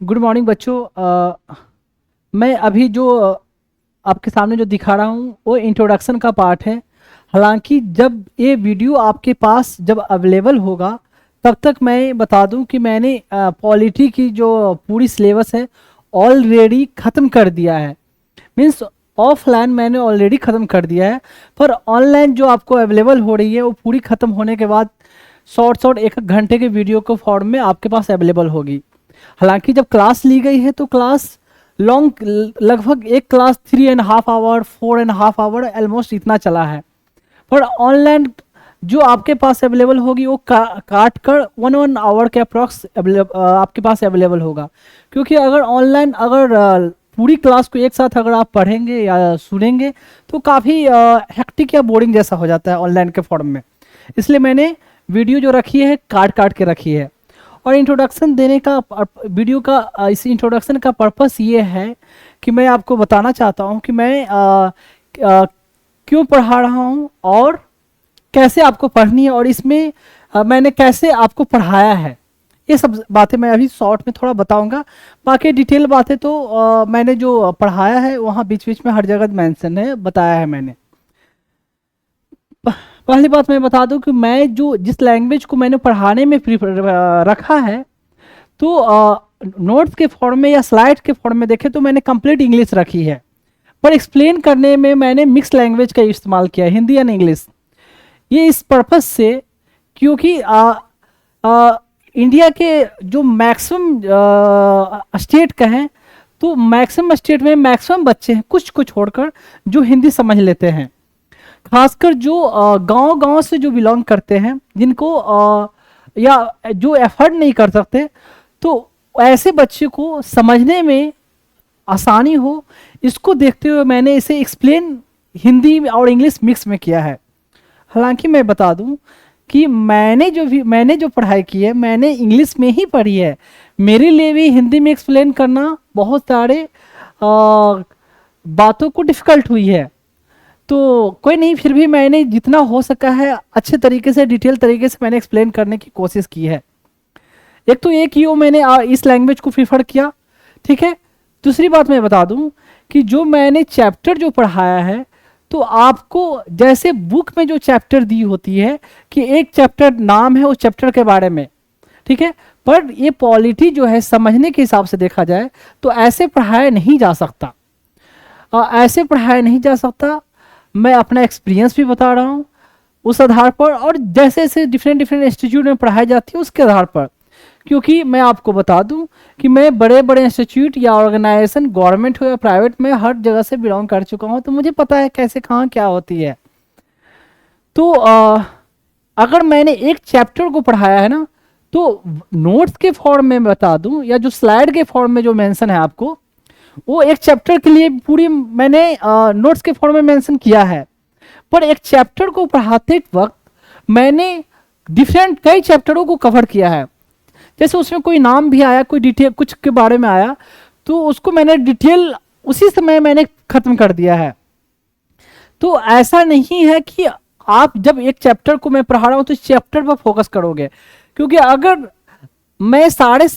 Good morning बच्चों। मैं अभी जो आपके सामने जो दिखा रहा हूँ वो इंट्रोडक्शन का पार्ट है। हालांकि जब ये वीडियो आपके पास जब अवेलेबल होगा तब तक मैं बता दूं कि मैंने पॉलिटी की जो पूरी सिलेबस है ऑलरेडी ख़त्म कर दिया है। मीन्स ऑफलाइन मैंने ऑलरेडी ख़त्म कर दिया है, पर ऑनलाइन जो आपको अवेलेबल हो रही है वो पूरी ख़त्म होने के बाद शॉर्ट शॉर्ट एक एक घंटे के वीडियो को फॉर्म में आपके पास अवेलेबल होगी। हालांकि जब क्लास ली गई है तो क्लास लॉन्ग, लगभग एक क्लास 3.5 आवर 4.5 आवर ऑलमोस्ट इतना चला है। पर ऑनलाइन जो आपके पास अवेलेबल होगी वो काट कर 1 आवर के अप्रॉक्स आपके पास अवेलेबल होगा। क्योंकि अगर ऑनलाइन पूरी क्लास को एक साथ अगर आप पढ़ेंगे या सुनेंगे तो काफ़ी हेक्टिक या बोरिंग जैसा हो जाता है ऑनलाइन के फॉर्म में। इसलिए मैंने वीडियो जो रखी है काट काट के रखी है। और इंट्रोडक्शन देने का वीडियो का इस इंट्रोडक्शन का पर्पस ये है कि मैं आपको बताना चाहता हूँ कि मैं क्यों पढ़ा रहा हूँ और कैसे आपको पढ़नी है, और इसमें मैंने कैसे आपको पढ़ाया है। ये सब बातें मैं अभी शॉर्ट में थोड़ा बताऊंगा। बाकी डिटेल बातें तो मैंने जो पढ़ाया है वहाँ बीच बीच में हर जगह मेंशन है, बताया है मैंने। पहली बात मैं बता दूं कि मैं जो जिस लैंग्वेज को मैंने पढ़ाने में रखा है तो नोट्स के फॉर्म में या स्लाइड के फॉर्म में देखें तो मैंने कंप्लीट इंग्लिश रखी है, पर एक्सप्लेन करने में मैंने मिक्स लैंग्वेज का इस्तेमाल किया है, हिंदी एंड इंग्लिश। ये इस पर्पस से क्योंकि इंडिया के जो मैक्सिमम स्टेट का है तो मैक्सिमम स्टेट में मैक्सिमम बच्चे हैं कुछ को छोड़कर जो हिंदी समझ लेते हैं। खासकर जो गांव-गांव से जो बिलोंग करते हैं, जिनको या जो एफर्ट नहीं कर सकते, तो ऐसे बच्चे को समझने में आसानी हो, इसको देखते हुए मैंने इसे एक्सप्लेन हिंदी और इंग्लिश मिक्स में किया है। हालांकि मैं बता दूं कि मैंने जो पढ़ाई की है मैंने इंग्लिश में ही पढ़ी है। मेरे लिए भी हिंदी में एक्सप्लेन करना बहुत सारे बातों को डिफ़िकल्ट हुई है। तो कोई नहीं, फिर भी मैंने जितना हो सका है अच्छे तरीके से डिटेल तरीके से मैंने एक्सप्लेन करने की कोशिश की है। एक तो ये कि वो मैंने इस लैंग्वेज को प्रीफर किया, ठीक है। दूसरी बात मैं बता दूं कि जो मैंने चैप्टर जो पढ़ाया है तो आपको जैसे बुक में जो चैप्टर दी होती है कि एक चैप्टर नाम है उस चैप्टर के बारे में, ठीक है, पर ये पॉलिटी जो है समझने के हिसाब से देखा जाए तो ऐसे पढ़ाया नहीं जा सकता। ऐसे पढ़ाया नहीं जा सकता। मैं अपना एक्सपीरियंस भी बता रहा हूँ उस आधार पर, और जैसे जैसे डिफरेंट डिफरेंट इंस्टीट्यूट में पढ़ाई जाती है उसके आधार पर। क्योंकि मैं आपको बता दूं कि मैं बड़े बड़े इंस्टीट्यूट या ऑर्गेनाइजेशन गवर्नमेंट हो या प्राइवेट में हर जगह से बिलोंग कर चुका हूँ, तो मुझे पता है कैसे कहाँ क्या होती है। तो अगर मैंने एक चैप्टर को पढ़ाया है ना तो नोट्स के फॉर्म में बता दूं या जो स्लाइड के फॉर्म में जो मेंशन है आपको, वो एक चैप्टर के लिए पूरी मैंने नोट्स के फॉर्म में मेंशन किया है। पर एक चैप्टर को पढ़ाते वक्त मैंने डिफरेंट कई चैप्टरों को कवर किया है। जैसे उसमें कोई नाम भी आया, कोई डिटेल कुछ के बारे में आया, तो उसको मैंने डिटेल उसी समय मैंने खत्म कर दिया है। तो ऐसा नहीं है कि आप जब एक चैप्टर को मैं पढ़ा रहा हूं तो इस चैप्टर पर फोकस करोगे, क्योंकि अगर मैं सारे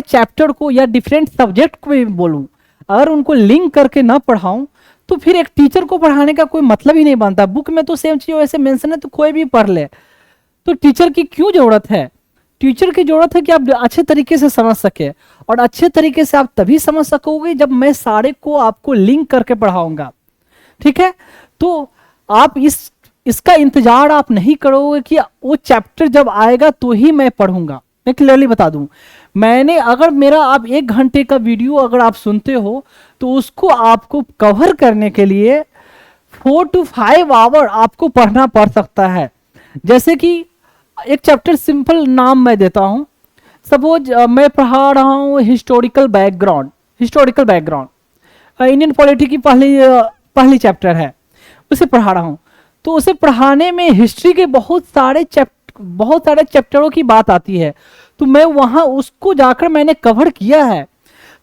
चैप्टर को या डिफरेंट सब्जेक्ट को भी बोलूं, अगर उनको लिंक करके ना पढ़ाऊं तो फिर एक टीचर को पढ़ाने का कोई मतलब ही नहीं बनता। बुक में तो सेम चीज वैसे मेंशन है तो कोई भी पढ़ ले, तो टीचर की क्यों जरूरत है? टीचर की जरूरत है कि आप अच्छे तरीके से समझ सके, और अच्छे तरीके से आप तभी समझ सकोगे जब मैं सारे को आपको लिंक करके पढ़ाऊंगा, ठीक है। तो आप इसका इंतजार आप नहीं करोगे कि वो चैप्टर जब आएगा तो ही मैं पढ़ूंगा। मैं क्लियरली बता दूं, मैंने अगर मेरा आप 1 घंटे का वीडियो अगर आप सुनते हो तो उसको आपको कवर करने के लिए 4 to 5 आवर आपको पढ़ना पड़ सकता है। जैसे कि एक चैप्टर सिंपल नाम मैं देता हूं, सपोज मैं पढ़ा रहा हूं हिस्टोरिकल बैकग्राउंड इंडियन पॉलिटी की पहली चैप्टर है, उसे पढ़ा रहा हूं। तो उसे पढ़ाने में हिस्ट्री के बहुत सारे चैप्टरों की बात आती है, तो मैं वहां उसको जाकर मैंने कवर किया है।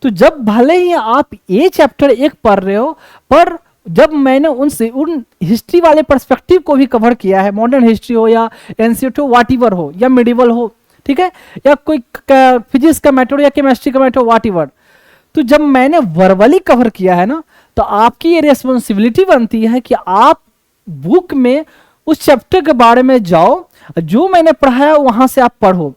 तो जब भले ही आप ये चैप्टर एक पढ़ रहे हो, पर जब मैंने उन हिस्ट्री वाले पर्सपेक्टिव को भी कवर किया है, मॉडर्न हिस्ट्री हो या एंशिएंट हो, व्हाटएवर हो या मिडिवल हो, ठीक है, या कोई फिजिक्स का मैटर या केमिस्ट्री का मैटर, व्हाट एवर। तो जब मैंने वर्बली कवर किया है ना, तो आपकी ये रिस्पॉन्सिबिलिटी बनती है कि आप बुक में उस चैप्टर के बारे में जाओ, जो मैंने पढ़ाया वहां से आप पढ़ो।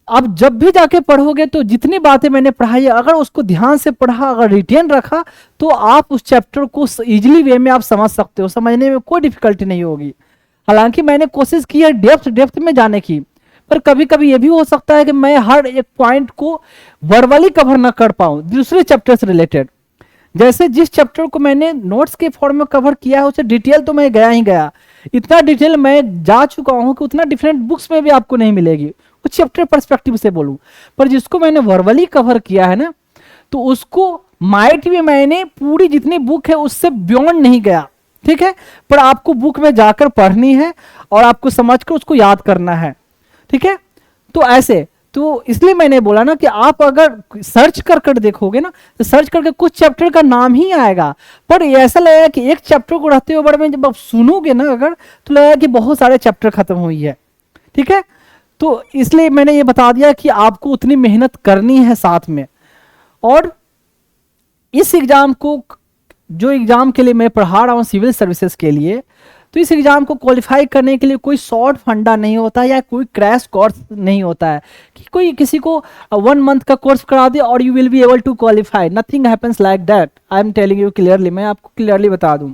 अब जब भी जाके पढ़ोगे तो जितनी बातें मैंने पढ़ाई, अगर उसको ध्यान से पढ़ा, अगर रिटेन रखा, तो आप उस चैप्टर को इजीली वे में आप समझ सकते हो, समझने में कोई डिफिकल्टी नहीं होगी। हालांकि मैंने कोशिश की है डेप्थ में जाने की, पर कभी कभी ये भी हो सकता है कि मैं हर एक पॉइंट को वर्बली कवर ना कर पाऊं दूसरे चैप्टर से रिलेटेड। जैसे जिस चैप्टर को मैंने नोट्स के फॉर्म में कवर किया है, उसे डिटेल तो मैं गया ही गया, इतना डिटेल मैं जा चुका हूं कि उतना डिफरेंट बुक्स में भी आपको नहीं मिलेगी, उस चैप्टर पर्सपेक्टिव से बोलूं। पर जिसको मैंने वर्बली कवर किया है ना, तो उसको माइट भी मैंने पूरी जितनी बुक है उससे बियॉन्ड नहीं गया, ठीक है, पर आपको बुक में जाकर पढ़नी है और आपको समझकर उसको याद करना है, ठीक है। तो ऐसे, तो इसलिए मैंने बोला ना कि आप अगर सर्च कर देखोगे ना, तो सर्च करके कुछ चैप्टर का नाम ही आएगा, पर ऐसा लगेगा कि एक चैप्टर को रहते हुए बड़े में जब आप सुनोगे ना अगर, तो लगेगा कि बहुत सारे चैप्टर खत्म हुई है, ठीक है। तो इसलिए मैंने ये बता दिया कि आपको उतनी मेहनत करनी है साथ में। और इस एग्जाम को, जो एग्जाम के लिए मैं पढ़ा रहा हूँ सिविल सर्विसेज के लिए, तो इस एग्जाम को क्वालिफाई करने के लिए कोई शॉर्ट फंडा नहीं होता या कोई क्रैश कोर्स नहीं होता है कि कोई किसी को 1 मंथ का कोर्स करा दे और you will be able to qualify. Nothing happens like that, I am telling you clearly, मैं आपको क्लियरली बता दूं।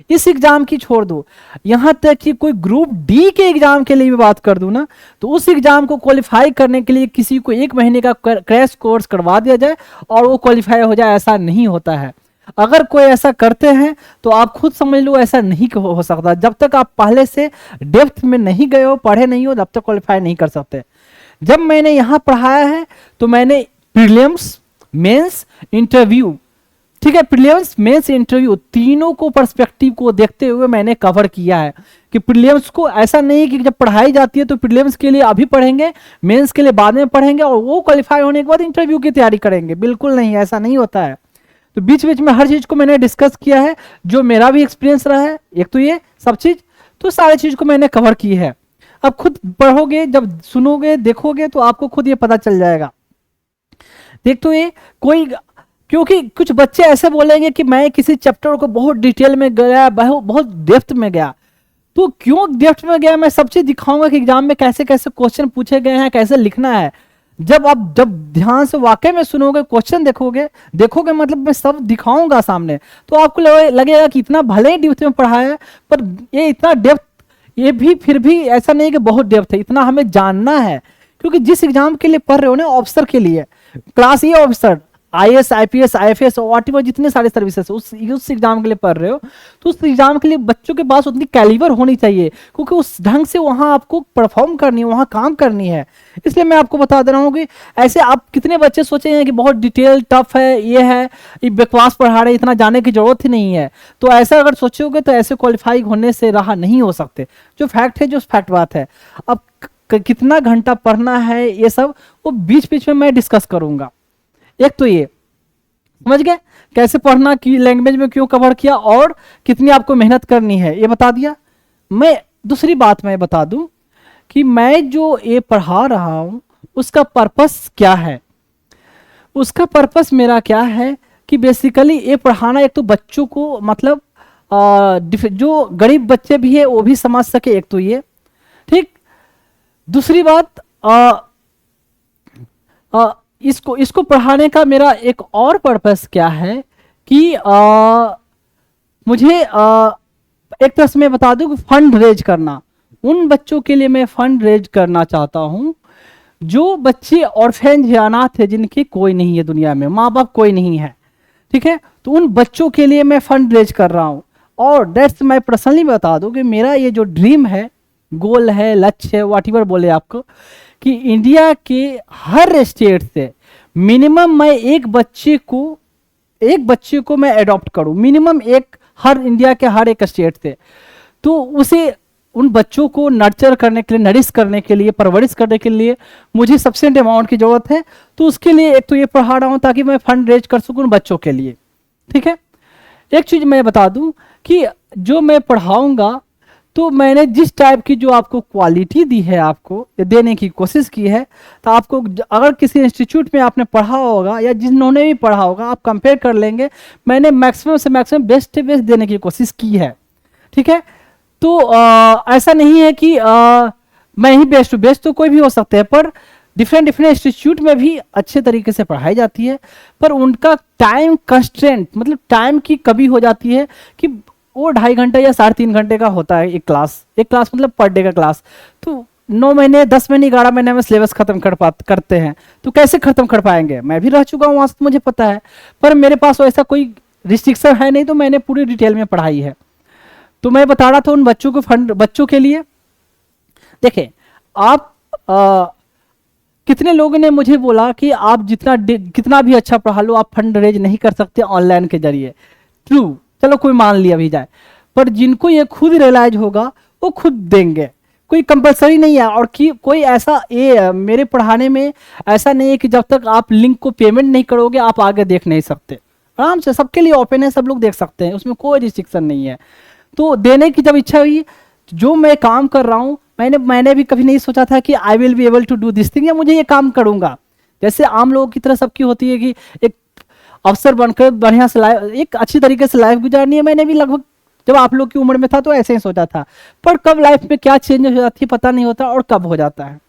इस एग्जाम की छोड़ दो, यहां तक कि कोई ग्रुप डी के एग्जाम के लिए भी बात कर दूं ना, तो उस एग्जाम को क्वालिफाई करने के लिए किसी को 1 महीने का क्रैश कोर्स करवा दिया जाए और वो क्वालिफाई हो जाए, ऐसा नहीं होता है। अगर कोई ऐसा करते हैं तो आप खुद समझ लो ऐसा नहीं हो सकता। जब तक आप पहले से डेप्थ में नहीं गए हो, पढ़े नहीं हो, तब तक क्वालिफाई नहीं कर सकते। जब मैंने यहां पढ़ाया है तो मैंने प्रीलिम्स, मेंस, इंटरव्यू, ठीक है, प्रीलिम्स, मेंस, इंटरव्यू तीनों को पर्सपेक्टिव को देखते हुए मैंने कवर किया है कि प्रीलिम्स को ऐसा नहीं कि जब पढ़ाई जाती है तो प्रीलिम्स के लिए अभी पढ़ेंगे, मेंस के लिए बाद में पढ़ेंगे और वो क्वालिफाई होने के बाद इंटरव्यू की तैयारी करेंगे। बिल्कुल नहीं, ऐसा नहीं होता है। तो बीच बीच में हर चीज को मैंने डिस्कस किया है, जो मेरा भी एक्सपीरियंस रहा है, एक तो ये सब चीज, तो सारी चीज को मैंने कवर की है। अब खुद पढ़ोगे, जब सुनोगे, देखोगे, तो आपको खुद ये पता चल जाएगा। देख, तो ये कोई, क्योंकि कुछ बच्चे ऐसे बोलेंगे कि मैं किसी चैप्टर को बहुत डिटेल में गया, बहुत डेप्थ में गया, तो क्यों डेप्थ में गया, मैं सब चीज दिखाऊंगा कि एग्जाम में कैसे कैसे क्वेश्चन पूछे गए हैं, कैसे लिखना है। जब ध्यान से वाकई में सुनोगे, क्वेश्चन देखोगे मतलब मैं सब दिखाऊंगा सामने, तो आपको लगेगा कि इतना भले ही डेप्थ में पढ़ाया है, पर ये इतना डेप्थ, ये भी फिर भी ऐसा नहीं कि बहुत डेप्थ है, इतना हमें जानना है। क्योंकि जिस एग्जाम के लिए पढ़ रहे हो ना, ऑफिसर के लिए, क्लास ए ऑफिसर, IAS, IPS, IFS और व्हाटएवर जितने सारे सर्विसेज उस एग्जाम के लिए पढ़ रहे हो, तो उस एग्जाम के लिए बच्चों के पास उतनी कैलिबर होनी चाहिए, क्योंकि उस ढंग से वहां आपको परफॉर्म करनी है, वहां काम करनी है। इसलिए मैं आपको बता दे रहा हूँ कि ऐसे आप कितने बच्चे सोचे हैं कि बहुत डिटेल टफ है, ये है, ये बकवास पढ़ा रहे, इतना जाने की जरूरत ही नहीं है। तो ऐसा अगर सोचोगे तो ऐसे क्वालिफाई होने से रहा नहीं हो सकते। जो फैक्ट है, जो फैक्ट बात है। अब कितना घंटा पढ़ना है, ये सब वो बीच बीच में मैं डिस्कस करूंगा। एक तो ये समझ गए कैसे पढ़ना, की लैंग्वेज में क्यों कवर किया और कितनी आपको मेहनत करनी है, ये बता दिया। मैं दूसरी बात मैं बता दूं कि मैं जो ये पढ़ा रहा हूं उसका पर्पस क्या है। उसका पर्पस मेरा क्या है कि बेसिकली ये पढ़ाना, एक तो बच्चों को मतलब जो गरीब बच्चे भी है वो भी समझ सके, एक तो ये, ठीक। दूसरी बात, इसको पढ़ाने का मेरा एक और पर्पस क्या है कि मुझे एक तरह से मैं बता दूं कि फंड रेज करना। उन बच्चों के लिए मैं फंड रेज करना चाहता हूं जो बच्चे ऑर्फेन या अनाथ है, जिनके कोई नहीं है दुनिया में, माँ बाप कोई नहीं है, ठीक है। तो उन बच्चों के लिए मैं फंड रेज कर रहा हूं। और दैट्स मैं पर्सनली बता दूं कि मेरा ये जो ड्रीम है, गोल है, लक्ष्य है, व्हाटएवर बोले आपको, कि इंडिया के हर स्टेट से मिनिमम मैं एक बच्चे को मैं अडॉप्ट करूं, मिनिमम एक, हर इंडिया के हर एक स्टेट से। तो उसे, उन बच्चों को नर्चर करने के लिए, नरिश करने के लिए, परवरिश करने के लिए मुझे सफिशिएंट अमाउंट की जरूरत है। तो उसके लिए एक तो ये पढ़ा रहा हूं ताकि मैं फंड रेज कर सकूं बच्चों के लिए, ठीक है। एक चीज मैं बता दूं कि जो मैं पढ़ाऊंगा तो मैंने जिस टाइप की जो आपको क्वालिटी दी है, आपको ये देने की कोशिश की है, तो आपको अगर किसी इंस्टीट्यूट में आपने पढ़ा होगा या जिन्होंने भी पढ़ा होगा, आप कंपेयर कर लेंगे, मैंने मैक्सिमम से मैक्सिमम बेस्ट से बेस्ट देने की कोशिश की है। ठीक है, तो ऐसा नहीं है कि मैं ही बेस्ट हूँ, बेस्ट तो कोई भी हो सकते हैं, पर डिफरेंट डिफरेंट इंस्टीट्यूट में भी अच्छे तरीके से पढ़ाई जाती है, पर उनका टाइम कंस्ट्रेंट, मतलब टाइम की कमी हो जाती है कि वो 2.5 घंटे या 3.5 घंटे का होता है एक क्लास, मतलब पर डे का क्लास। तो 9 महीने 10 महीने 11 महीने में सिलेबस खत्म करते हैं, तो कैसे खत्म कर पाएंगे? मैं भी रह चुका हूँ वहां से, तो मुझे पता है, पर मेरे पास ऐसा कोई रिस्ट्रिक्शन है नहीं, तो मैंने पूरी डिटेल में पढ़ाई है। तो मैं बता रहा था उन बच्चों को, फंड बच्चों के लिए देखिए, आप कितने लोगों ने मुझे बोला कि आप कितना भी अच्छा पढ़ा लो, आप फंड रेज नहीं कर सकते ऑनलाइन के जरिए। ट्रू, चलो कोई मान लिया भी जाए, पर जिनको ये खुद रियलाइज होगा वो खुद देंगे, कोई कंपलसरी नहीं है। और कि कोई ऐसा मेरे पढ़ाने में ऐसा नहीं है कि जब तक आप लिंक को पेमेंट नहीं करोगे आप आगे देख नहीं सकते। आराम से सबके लिए ओपन है, सब लोग देख सकते हैं, उसमें कोई रिस्ट्रिक्शन नहीं है। तो देने की जब इच्छा हुई, जो मैं काम कर रहा हूँ, मैंने भी कभी नहीं सोचा था कि I will be able to do this thing, या मुझे ये काम करूंगा। जैसे आम लोगों की तरह सबकी होती है कि एक अफसर बनकर बढ़िया से एक अच्छी तरीके से लाइफ गुजारनी है। मैंने भी लगभग जब आप लोग की उम्र में था तो ऐसे ही सोचा था, पर कब लाइफ में क्या चेंज हो जाती है पता नहीं होता, और कब हो जाता है।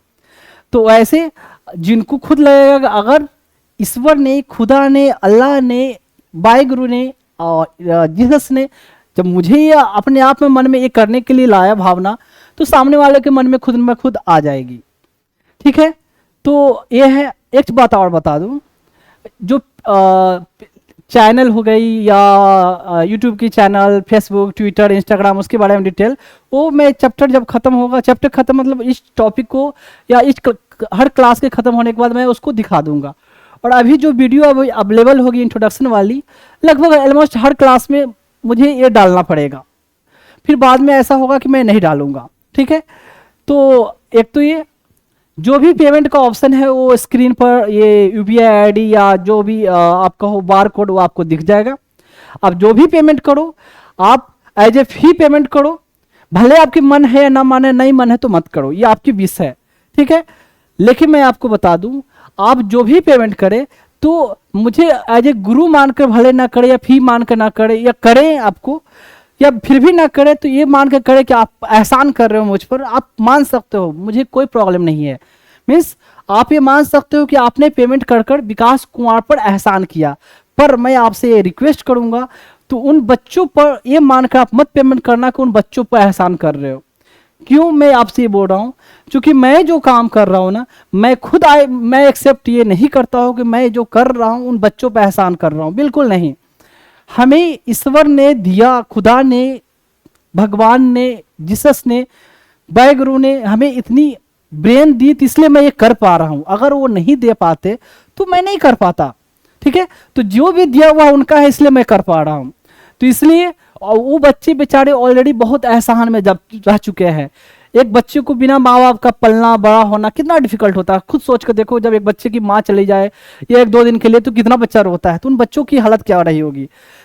तो ऐसे जिनको खुद लगेगा अगर ईश्वर ने, खुदा ने, अल्लाह ने, वाहिगुरु ने और जीसस ने जब मुझे ये अपने आप में मन में ये करने के लिए लाया भावना, तो सामने वाले के मन में खुद आ जाएगी। ठीक है, तो ये है। एक बात और बता दूं, जो चैनल हो गई या यूट्यूब की चैनल, फेसबुक, ट्विटर, इंस्टाग्राम, उसके बारे में डिटेल, वो मैं चैप्टर जब खत्म होगा, चैप्टर खत्म मतलब इस टॉपिक को या हर क्लास के खत्म होने के बाद मैं उसको दिखा दूंगा। और अभी जो वीडियो अब अवेलेबल होगी इंट्रोडक्शन वाली, लगभग ऑलमोस्ट हर क्लास में मुझे ये डालना पड़ेगा, फिर बाद में ऐसा होगा कि मैं नहीं डालूंगा। ठीक है, तो एक तो ये जो भी पेमेंट का ऑप्शन है वो स्क्रीन पर ये यूपीआई आईडी या जो भी आपका हो बार कोड, वो आपको दिख जाएगा। आप जो भी पेमेंट करो, आप एज ए फी पेमेंट करो, भले आपकी मन है या ना माने, नहीं मन है तो मत करो, ये आपकी विश है। ठीक है, लेकिन मैं आपको बता दूं, आप जो भी पेमेंट करें तो मुझे एज ए गुरु मानकर भले ना करे, या फी मानकर ना करे, या करें आपको या फिर भी ना करे, तो ये मान कर करे कि आप एहसान कर रहे हो मुझ पर, आप मान सकते हो, मुझे कोई प्रॉब्लम नहीं है। मीन्स आप ये मान सकते हो कि आपने पेमेंट कर कर विकास कुमार पर एहसान किया, पर मैं आपसे ये रिक्वेस्ट करूंगा, तो उन बच्चों पर ये मानकर आप मत पेमेंट करना कि उन बच्चों पर एहसान कर रहे हो। क्यों मैं आपसे ये बोल रहा हूँ? क्योंकि मैं जो काम कर रहा हूँ ना, मैं एक्सेप्ट ये नहीं करता हूँ कि मैं जो कर रहा हूँ उन बच्चों पर एहसान कर रहा हूँ, बिल्कुल नहीं। हमें ईश्वर ने दिया, खुदा ने, भगवान ने, जीसस ने, वाहिगुरु ने हमें इतनी ब्रेन दी, तो इसलिए मैं ये कर पा रहा हूं। अगर वो नहीं दे पाते तो मैं नहीं कर पाता। ठीक है, तो जो भी दिया हुआ उनका है, इसलिए मैं कर पा रहा हूं। तो इसलिए वो बच्चे बेचारे ऑलरेडी बहुत एहसान में जब रह चुके हैं। एक बच्चे को बिना माँ बाप का पलना बड़ा होना कितना डिफिकल्ट होता है, खुद सोच कर देखो। जब एक बच्चे की माँ चली जाए या 1-2 दिन के लिए, तो कितना बच्चा रोता है, तो उन बच्चों की हालत क्या रही होगी।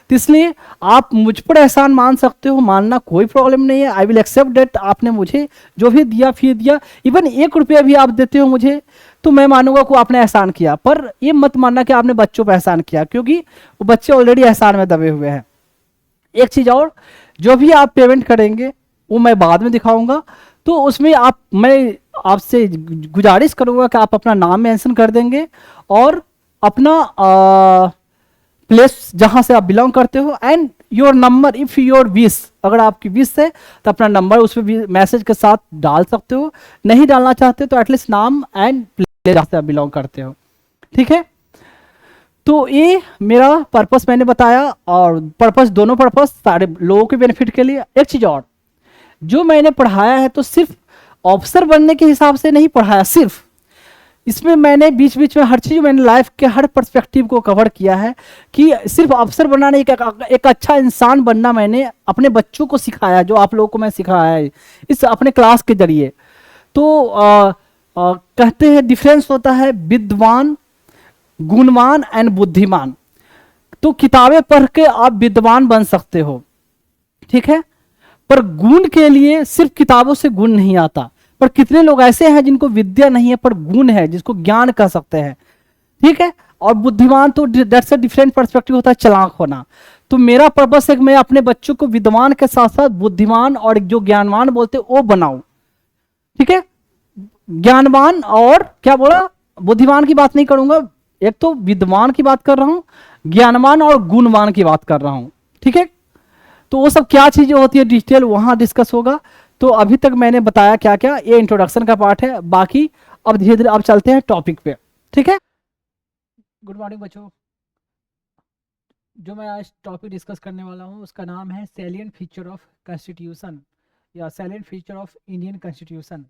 तो इसलिए आप मुझ पर एहसान मान सकते हो, मानना कोई प्रॉब्लम नहीं है। आई विल एक्सेप्ट डेट, आपने मुझे जो भी दिया, फी दिया, इवन 1 रुपया भी आप देते हो मुझे, तो मैं मानूंगा कि आपने एहसान किया। पर ये मत मानना कि आपने बच्चों पर एहसान किया, क्योंकि वो बच्चे ऑलरेडी एहसान में दबे हुए हैं। एक चीज और, जो भी आप पेमेंट करेंगे वो मैं बाद में दिखाऊंगा, तो उसमें मैं आपसे गुजारिश करूंगा कि आप अपना नाम मेंशन कर देंगे और अपना प्लेस जहां से आप बिलोंग करते हो, and your number if your wish, अगर आपकी विश है तो अपना नंबर उसमें भी मैसेज के साथ डाल सकते हो। नहीं डालना चाहते तो एटलीस्ट नाम एंड प्लेस जहां से आप बिलोंग करते हो। ठीक है, तो ये मेरा पर्पस मैंने बताया, और पर्पस, दोनों पर्पस सारे लोगों के बेनिफिट के लिए। एक चीज और, जो मैंने पढ़ाया है तो सिर्फ ऑफिसर बनने के हिसाब से नहीं पढ़ाया, सिर्फ इसमें मैंने बीच बीच में हर चीज, मैंने लाइफ के हर पर्सपेक्टिव को कवर किया है, कि सिर्फ ऑफिसर बनना नहीं, एक अच्छा इंसान बनना मैंने अपने बच्चों को सिखाया, जो आप लोगों को मैं सिखाया है इस अपने क्लास के जरिए। तो कहते हैं डिफरेंस होता है विद्वान, गुणवान एंड बुद्धिमान। तो किताबें पढ़ के आप विद्वान बन सकते हो, ठीक है, पर गुण के लिए सिर्फ किताबों से गुण नहीं आता, पर कितने लोग ऐसे हैं जिनको विद्या नहीं है पर गुण है, जिसको ज्ञान कह सकते हैं, ठीक है। और बुद्धिमान तो दैट्स अ डिफरेंट पर्सपेक्टिव होता है, चालाक होना। तो मेरा पर्पस है कि मैं अपने बच्चों को विद्वान के साथ साथ बुद्धिमान और जो ज्ञानवान बोलते हैं वो बनाऊं, ठीक है। ज्ञानवान और क्या बोला, बुद्धिमान की बात नहीं करूंगा, एक तो विद्वान की बात कर रहा हूं, ज्ञानवान और गुणवान की बात कर रहा हूं, ठीक है। तो वो सब क्या चीजें होती है डिटेल वहां डिस्कस होगा। तो अभी तक मैंने बताया क्या क्या, ये इंट्रोडक्शन का पार्ट है, बाकी अब धीरे धीरे अब चलते हैं टॉपिक पे, ठीक है। गुड मॉर्निंग बच्चों। जो मैं आज टॉपिक डिस्कस करने वाला हूँ उसका नाम है सैलिएंट फीचर ऑफ कॉन्स्टिट्यूशन या salient feature of Indian constitution,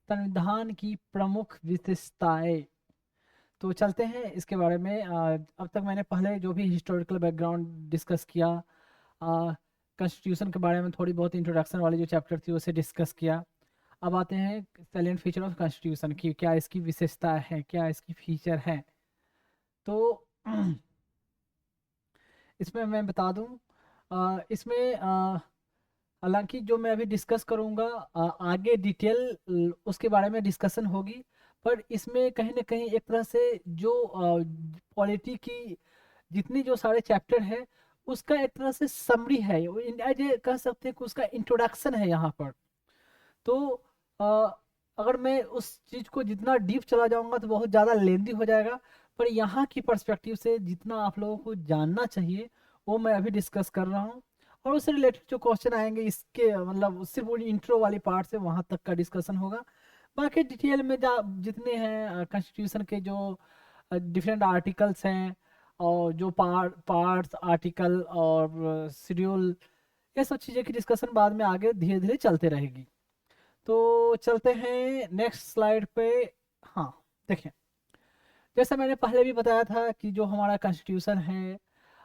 संविधान की प्रमुख विशेषताएं। तो चलते हैं इसके बारे में। अब तक मैंने पहले जो भी हिस्टोरिकल बैकग्राउंड डिस्कस किया, कॉन्स्टिट्यूशन के बारे में थोड़ी बहुत इंट्रोडक्शन वाली जो चैप्टर थी उसे डिस्कस किया। अब आते हैं सैलिएंट फीचर ऑफ कॉन्स्टिट्यूशन की, क्या इसकी विशेषता है, क्या इसकी फीचर है। तो इसमें मैं बता दूं, इसमें हालांकि जो मैं अभी डिस्कस करूंगा आगे डिटेल उसके बारे में डिस्कशन होगी, पर इसमें कहीं ना कहीं एक तरह से जो पॉलिटी की जितनी जो सारे चैप्टर है उसका एक तरह से समरी है, ये कह सकते हैं कि उसका इंट्रोडक्शन है यहाँ पर। तो अगर मैं उस चीज़ को जितना डीप चला जाऊंगा तो बहुत ज़्यादा लेंदी हो जाएगा, पर यहाँ की पर्सपेक्टिव से जितना आप लोगों को जानना चाहिए वो मैं अभी डिस्कस कर रहा हूँ। और उससे रिलेटेड जो क्वेश्चन आएंगे इसके मतलब सिर्फ वो इंट्रो वाली पार्ट से वहाँ तक का डिस्कशन होगा। बाकी डिटेल में जितने हैं कॉन्स्टिट्यूशन के जो डिफरेंट आर्टिकल्स हैं और जो पार्ट्स आर्टिकल और शेड्यूल, ये सब चीज़ें की डिस्कशन बाद में आगे धीरे धीरे चलते रहेगी। तो चलते हैं नेक्स्ट स्लाइड पे। हाँ देखें, जैसा मैंने पहले भी बताया था कि जो हमारा कॉन्स्टिट्यूशन है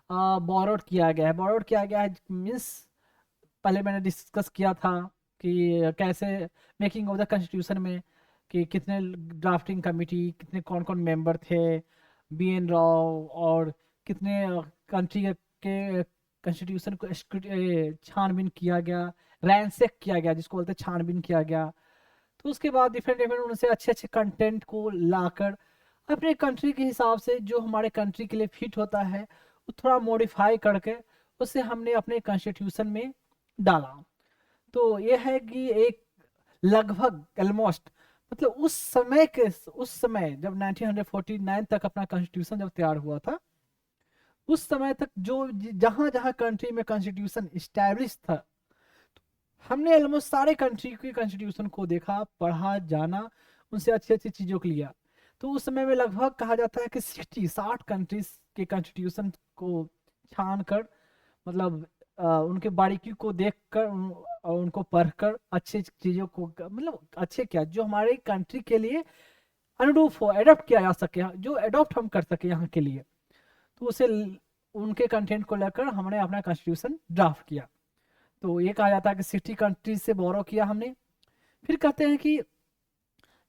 बोरोड किया गया है। बोरोड किया गया है मीन्स पहले मैंने डिस्कस किया था कि कैसे मेकिंग ऑफ द कॉन्स्टिट्यूशन में कि कितने ड्राफ्टिंग कमिटी, कितने कौन कौन मेंबर थे, BN राव, और कितने कंट्री के कॉन्स्टिट्यूशन को छानबीन किया गया, रैंसेक किया गया जिसको बोलते हैं छानबीन किया गया। तो उसके बाद डिफरेंट डिफरेंट उनसे अच्छे अच्छे कंटेंट को लाकर अपने कंट्री के हिसाब से जो हमारे कंट्री के लिए फिट होता है वो थोड़ा मॉडिफाई करके उसे हमने अपने कॉन्स्टिट्यूशन में डाला। तो ये है कि एक लगभग ऑलमोस्ट मतलब उस समय जब 1949 तक अपना कॉन्स्टिट्यूशन जब तैयार हुआ था उस समय तक जो जहां जहां कंट्री में कॉन्स्टिट्यूशन इस्टेब्लिश था हमने ऑलमोस्ट सारे कंट्री के कॉन्स्टिट्यूशन को देखा, पढ़ा, जाना, उनसे अच्छी अच्छी चीज़ों को लिया। तो उस समय में लगभग कहा जाता है कि 60 कंट्रीज के कॉन्स्टिट्यूशन को छान कर मतलब उनके बारीकी को देखकर और उनको पढ़कर अच्छी चीज़ों को मतलब अच्छे क्या जो हमारे कंट्री के लिए अनुरूप हो, एडॉप्ट किया जा सके, जो एडॉप्ट हम कर सके यहाँ के लिए, तो उसे उनके कंटेंट को लेकर हमने अपना कॉन्स्टिट्यूशन ड्राफ्ट किया। तो ये कहा जाता है कि 60 कंट्रीज से बोरो किया हमने। फिर कहते हैं कि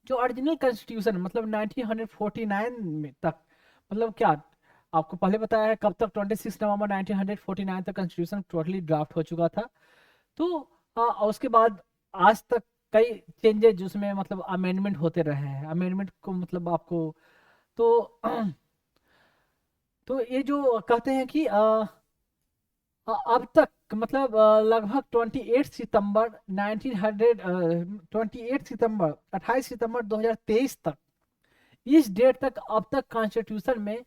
जो ओरिजिनल कॉन्स्टिट्यूशन मतलब 1949 में तक मतलब क्या आपको पहले बताया है कब तक 26 नवंबर 1949 तक कॉन्स्टिट्यूशन टोटली ड्राफ्ट हो चुका था। तो उसके बाद आज तक कई चेंजेस जिसमें मतलब अमेंडमेंट होते रहे हैं। अमेंडमेंट को मतलब आपको तो तो ये जो कहते हैं कि अब तक मतलब लगभग 28 सितंबर 28 सितंबर 2023 तक, इस डेट तक अब तक कॉन्स्टिट्यूशन में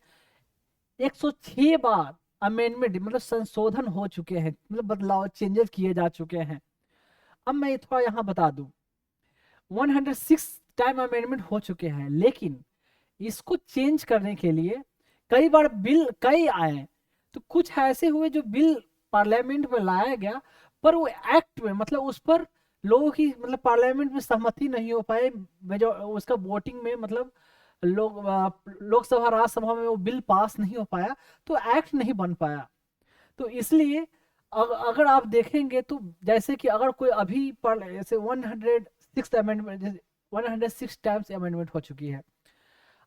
106 बार अमेंडमेंट मतलब संशोधन हो चुके हैं, मतलब बदलाव चेंजेस किए जा चुके हैं। अब मैं थोड़ा यहाँ बता दूं 106 टाइम अमेंडमेंट हो चुके हैं, लेकिन इसको चेंज करने के लिए कई बार बिल कई आए, तो कुछ ऐसे हुए जो बिल पार्लियामेंट में लाया गया पर वो एक्ट में मतलब उस पर लोगों की मतलब पार्लियामेंट में सहमति नहीं हो पाए, जो उसका वोटिंग में मतलब लोकसभा राज्यसभा में वो बिल पास नहीं हो पाया, तो एक्ट नहीं बन पाया। तो इसलिए अगर आप देखेंगे तो जैसे कि अगर कोई अभी जैसे 106 अमेंडमेंट 106 टाइम्स अमेंडमेंट हो चुकी है,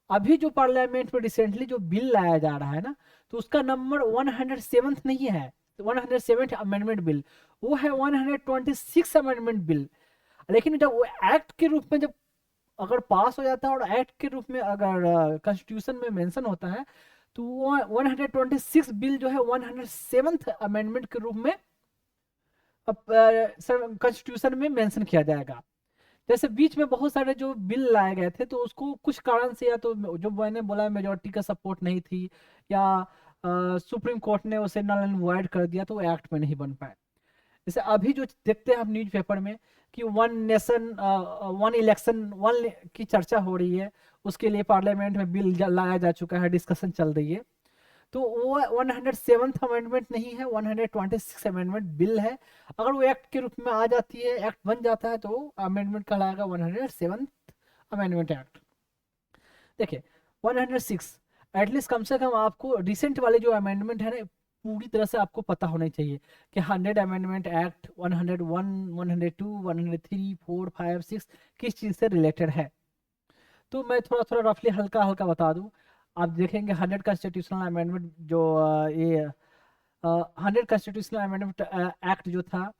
अभी जो पार्लियामेंट में रिसेंटली जो बिल लाया जा रहा है ना तो उसका नंबर 107 नहीं है, 107 अमेंडमेंट बिल, वो है 126 अमेंडमेंट बिल। लेकिन जब वो एक्ट के रूप में जब अगर पास हो जाता है और एक्ट के रूप में अगर कॉन्स्टिट्यूशन में मेंशन होता है, तो 126 बिल जो है 107th अमेंडमेंट के रूप में कॉन्स्टिट्यूशन में मेंशन किया जाएगा। जैसे बीच में बहुत सारे जो बिल लाए गए थे, तो उसको कुछ कारण से, या तो जो मैंने बोला मेजोरिटी का सपोर्ट नहीं थी, या सुप्रीम कोर्ट ने उसे नल एंड वॉइड कर दिया, तो वो एक्ट में नहीं बन पाए। जैसे अभी जो देखते हैं हम न्यूज़पेपर में कि one nation one election one की चर्चा हो रही है, उसके लिए पार्लियामेंट में बिल लाया जा चुका है, डिस्कशन चल रही है। तो वो 107th अमेंडमेंट नहीं है, 126 अमेंडमेंट बिल है। अगर वो एक्ट के रूप में आ जाती है, एक्ट बन जाता है, तो अमेंडमेंट कहलाएगा 107th अमेंडमेंट एक्ट। देखिए 106 एटलीस्ट कम से कम आपको रिसेंट वाले जो अमेंडमेंट है ना, पूरी तरह से आपको पता होना चाहिए कि 100 अमेंडमेंट एक्ट 101, 102, 103, 4, 5, 6 किस चीज़ से रिलेटेड है। तो मैं थोड़ा थोड़ा रफली हल्का हल्का बता दूं। आप देखेंगे 100 कॉन्स्टिट्यूशनल अमेंडमेंट जो ये 100 कॉन्स्टिट्यूशनल अमेंडमेंट एक्ट जो था,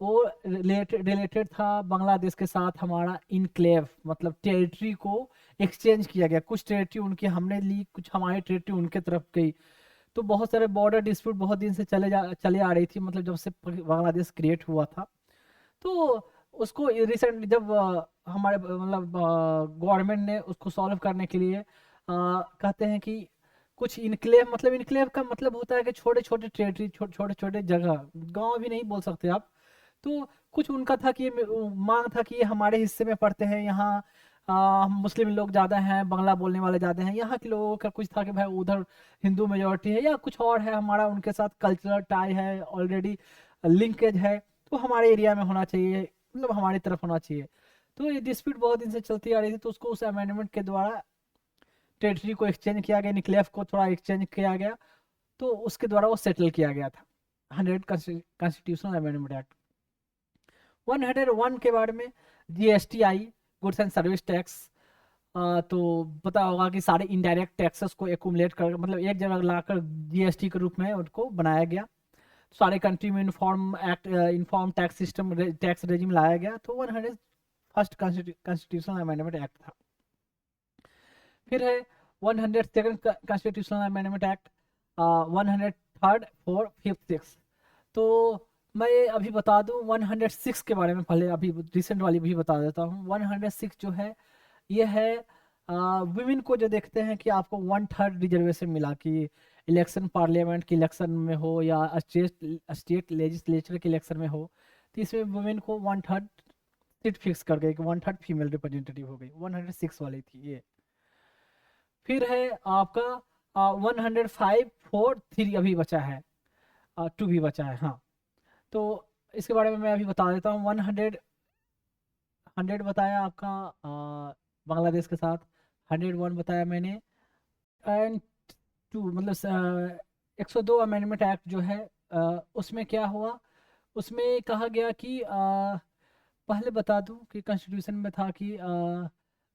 वो रिलेटेड था बांग्लादेश के साथ हमारा इनक्लेव, मतलब टेरिटरी को एक्सचेंज किया गया। कुछ टेरिटरी उनकी हमने ली, कुछ हमारी टेरिटरी उनके तरफ गई। तो बहुत सारे बॉर्डर डिस्प्यूट बहुत दिन से चले आ रही थी, मतलब जब से बांग्लादेश क्रिएट हुआ था। तो उसको रिसेंट जब हमारे मतलब गवर्नमेंट ने उसको सॉल्व करने के लिए कहते हैं कि कुछ इनक्लेव, मतलब इनक्लेव का मतलब होता है कि छोटे छोटे टेरिटरी, छोटे छोटे जगह, गांव भी नहीं बोल सकते आप। तो कुछ उनका था कि मांग था कि ये हमारे हिस्से में पड़ते हैं, यहाँ मुस्लिम लोग ज़्यादा हैं, बांग्ला बोलने वाले ज़्यादा हैं। यहाँ के लोगों का कुछ था कि भाई उधर हिंदू मेजोरिटी है या कुछ और है, हमारा उनके साथ कल्चरल टाई है, ऑलरेडी लिंकेज है, तो हमारे एरिया में होना चाहिए, मतलब हमारी तरफ होना चाहिए। तो ये डिस्प्यूट बहुत दिन से चलती आ रही थी, तो उसको उस अमेंडमेंट के द्वारा टेरिटरी को एक्सचेंज किया गया, निक्लेफ को थोड़ा एक्सचेंज किया गया, तो उसके द्वारा वो सेटल किया गया था 100 कॉन्स्टिट्यूशनल अमेंडमेंट एक्ट। 101 के बारे में GST I, goods and service tax. तो पता होगा कि सारे इनडायरेक्ट टैक्सेस को एकुमुलेट कर, मतलब एक जगह लाकर जीएसटी के रूप में उनको बनाया गया। सारे कंट्री में inform tax system, tax regime लाया गया। तो 101st कॉन्स्टिट्यूशनल अमेंडमेंट एक्ट था। फिर है 102nd constitutional amendment act, 103rd, 4th, 5th, 6th। तो मैं अभी बता दूं 106 के बारे में, पहले अभी रिसेंट वाली भी बता देता हूँ। 106 जो है, ये है वुमेन को जो देखते हैं कि आपको 1/3 रिजर्वेशन मिला, कि इलेक्शन, पार्लियामेंट के इलेक्शन में हो या स्टेट लेजिस्लेचर के इलेक्शन में हो, तो इसमें वुमेन को 1/3 सीट फिक्स कर गई, कि 1/3 फीमेल रिप्रेजेंटेटिव हो गई। 106 वाली थी ये। फिर है आपका 105, 4, 3 अभी बचा है, 2 भी बचा है। हाँ, तो इसके बारे में मैं अभी बता देता हूँ। 100 बताया आपका बांग्लादेश के साथ, 101 बताया मैंने, एंड 2 मतलब 102 अमेंडमेंट एक्ट जो है, उसमें क्या हुआ, उसमें कहा गया कि पहले बता दूं कि कॉन्स्टिट्यूशन में था कि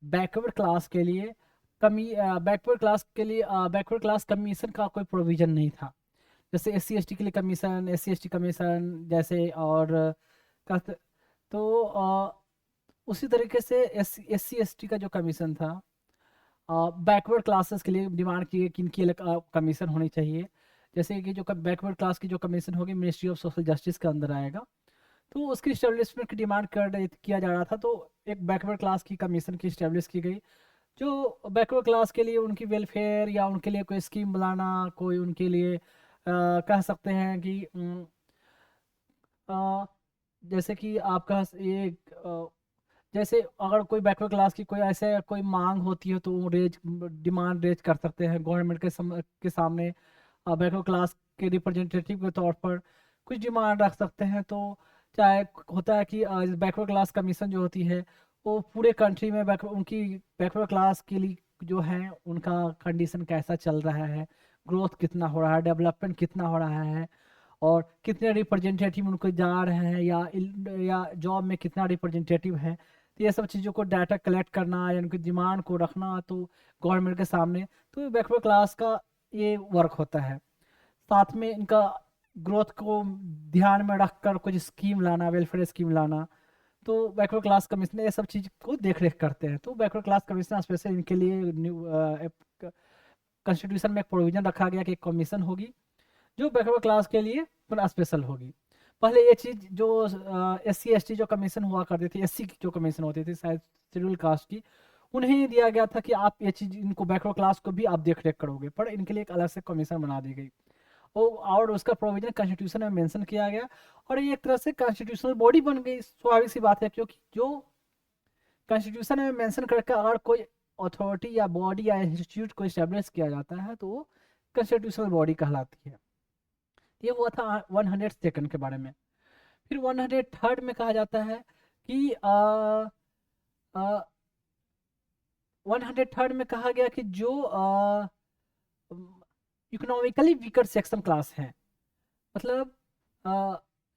बैकवर्ड क्लास के लिए बैकवर्ड क्लास कमीशन का कोई प्रोविजन नहीं था। जैसे SC ST के लिए कमीशन, SC ST कमीशन जैसे, और तो उसी तरीके से SC ST का जो कमीशन था, बैकवर्ड क्लासेस के लिए डिमांड की कि इनकी अलग कमीशन होनी चाहिए। जैसे कि जो बैकवर्ड क्लास की जो कमीशन होगी, मिनिस्ट्री ऑफ सोशल जस्टिस के अंदर आएगा, तो उसकी इस्टेब्लिशमेंट की डिमांड किया जा रहा था। तो एक बैकवर्ड क्लास की कमीशन की इस्टेब्लिश की गई, जो बैकवर्ड क्लास के लिए उनकी वेलफेयर या उनके लिए कोई स्कीम बनाना, कोई उनके लिए कह सकते हैं कि अ, जैसे कि आपका ये जैसे अगर कोई बैकवर्ड क्लास की कोई ऐसे कोई मांग होती है, तो वो डिमांड रेज कर सकते हैं गवर्नमेंट के सामने। बैकवर्ड क्लास के रिप्रेजेंटेटिव के तौर पर कुछ डिमांड रख सकते हैं। तो चाहे होता है कि बैकवर्ड क्लास कमीशन जो होती है, वो पूरे कंट्री में उनकी बैकवर्ड क्लास के लिए जो है उनका कंडीशन कैसा चल रहा है, ग्रोथ कितना हो रहा है, डेवलपमेंट कितना हो रहा है, और कितने रिप्रेजेंटेटिव उनको जा रहे हैं, या जॉब में कितना रिप्रेजेंटेटिव है। तो ये सब चीज़ों को डाटा कलेक्ट करना या उनकी डिमांड को रखना, तो गवर्नमेंट के सामने, तो बैकवर्ड क्लास का ये वर्क होता है। साथ में इनका ग्रोथ को ध्यान में रखकर कुछ स्कीम लाना, वेलफेयर स्कीम लाना, तो बैकवर्ड क्लास कमीशन ये सब चीज़ को देख रेख करते हैं। तो बैकवर्ड क्लास कमीशन स्पेशल इनके लिए न्यू कॉन्स्टिट्यूशन में एक प्रोविजन रखा गया कि एक कमीशन होगी जो बैकवर्ड क्लास के लिए स्पेशल होगी। पहले ये चीज़ जो SC ST जो कमीशन हुआ करती थी, SC की जो कमीशन होती थी शायद शेड्यूल कास्ट की, उन्हें दिया गया था कि आप ये चीज़ इनको बैकवर्ड क्लास को भी आप देख रेख करोगे, पर इनके लिए एक अलग से कमीशन बना दी गई और उसका प्रोविजन कॉन्स्टिट्यूशन में मेंशन किया गया और ये एक तरह से कॉन्स्टिट्यूशनल बॉडी बन गई। स्वाभाविक सी बात है, क्योंकि जो कॉन्स्टिट्यूशन में मेंशन करके अगर कोई अथॉरिटी या बॉडी या इंस्टीट्यूट को इस्टेब्लिश किया जाता है तो वो कॉन्स्टिट्यूशनल बॉडी कहलाती है। ये हुआ था 102nd के बारे में। फिर 103rd में कहा जाता है कि 103rd में कहा गया कि जो इकोनॉमिकली वीकर सेक्शन क्लास है, मतलब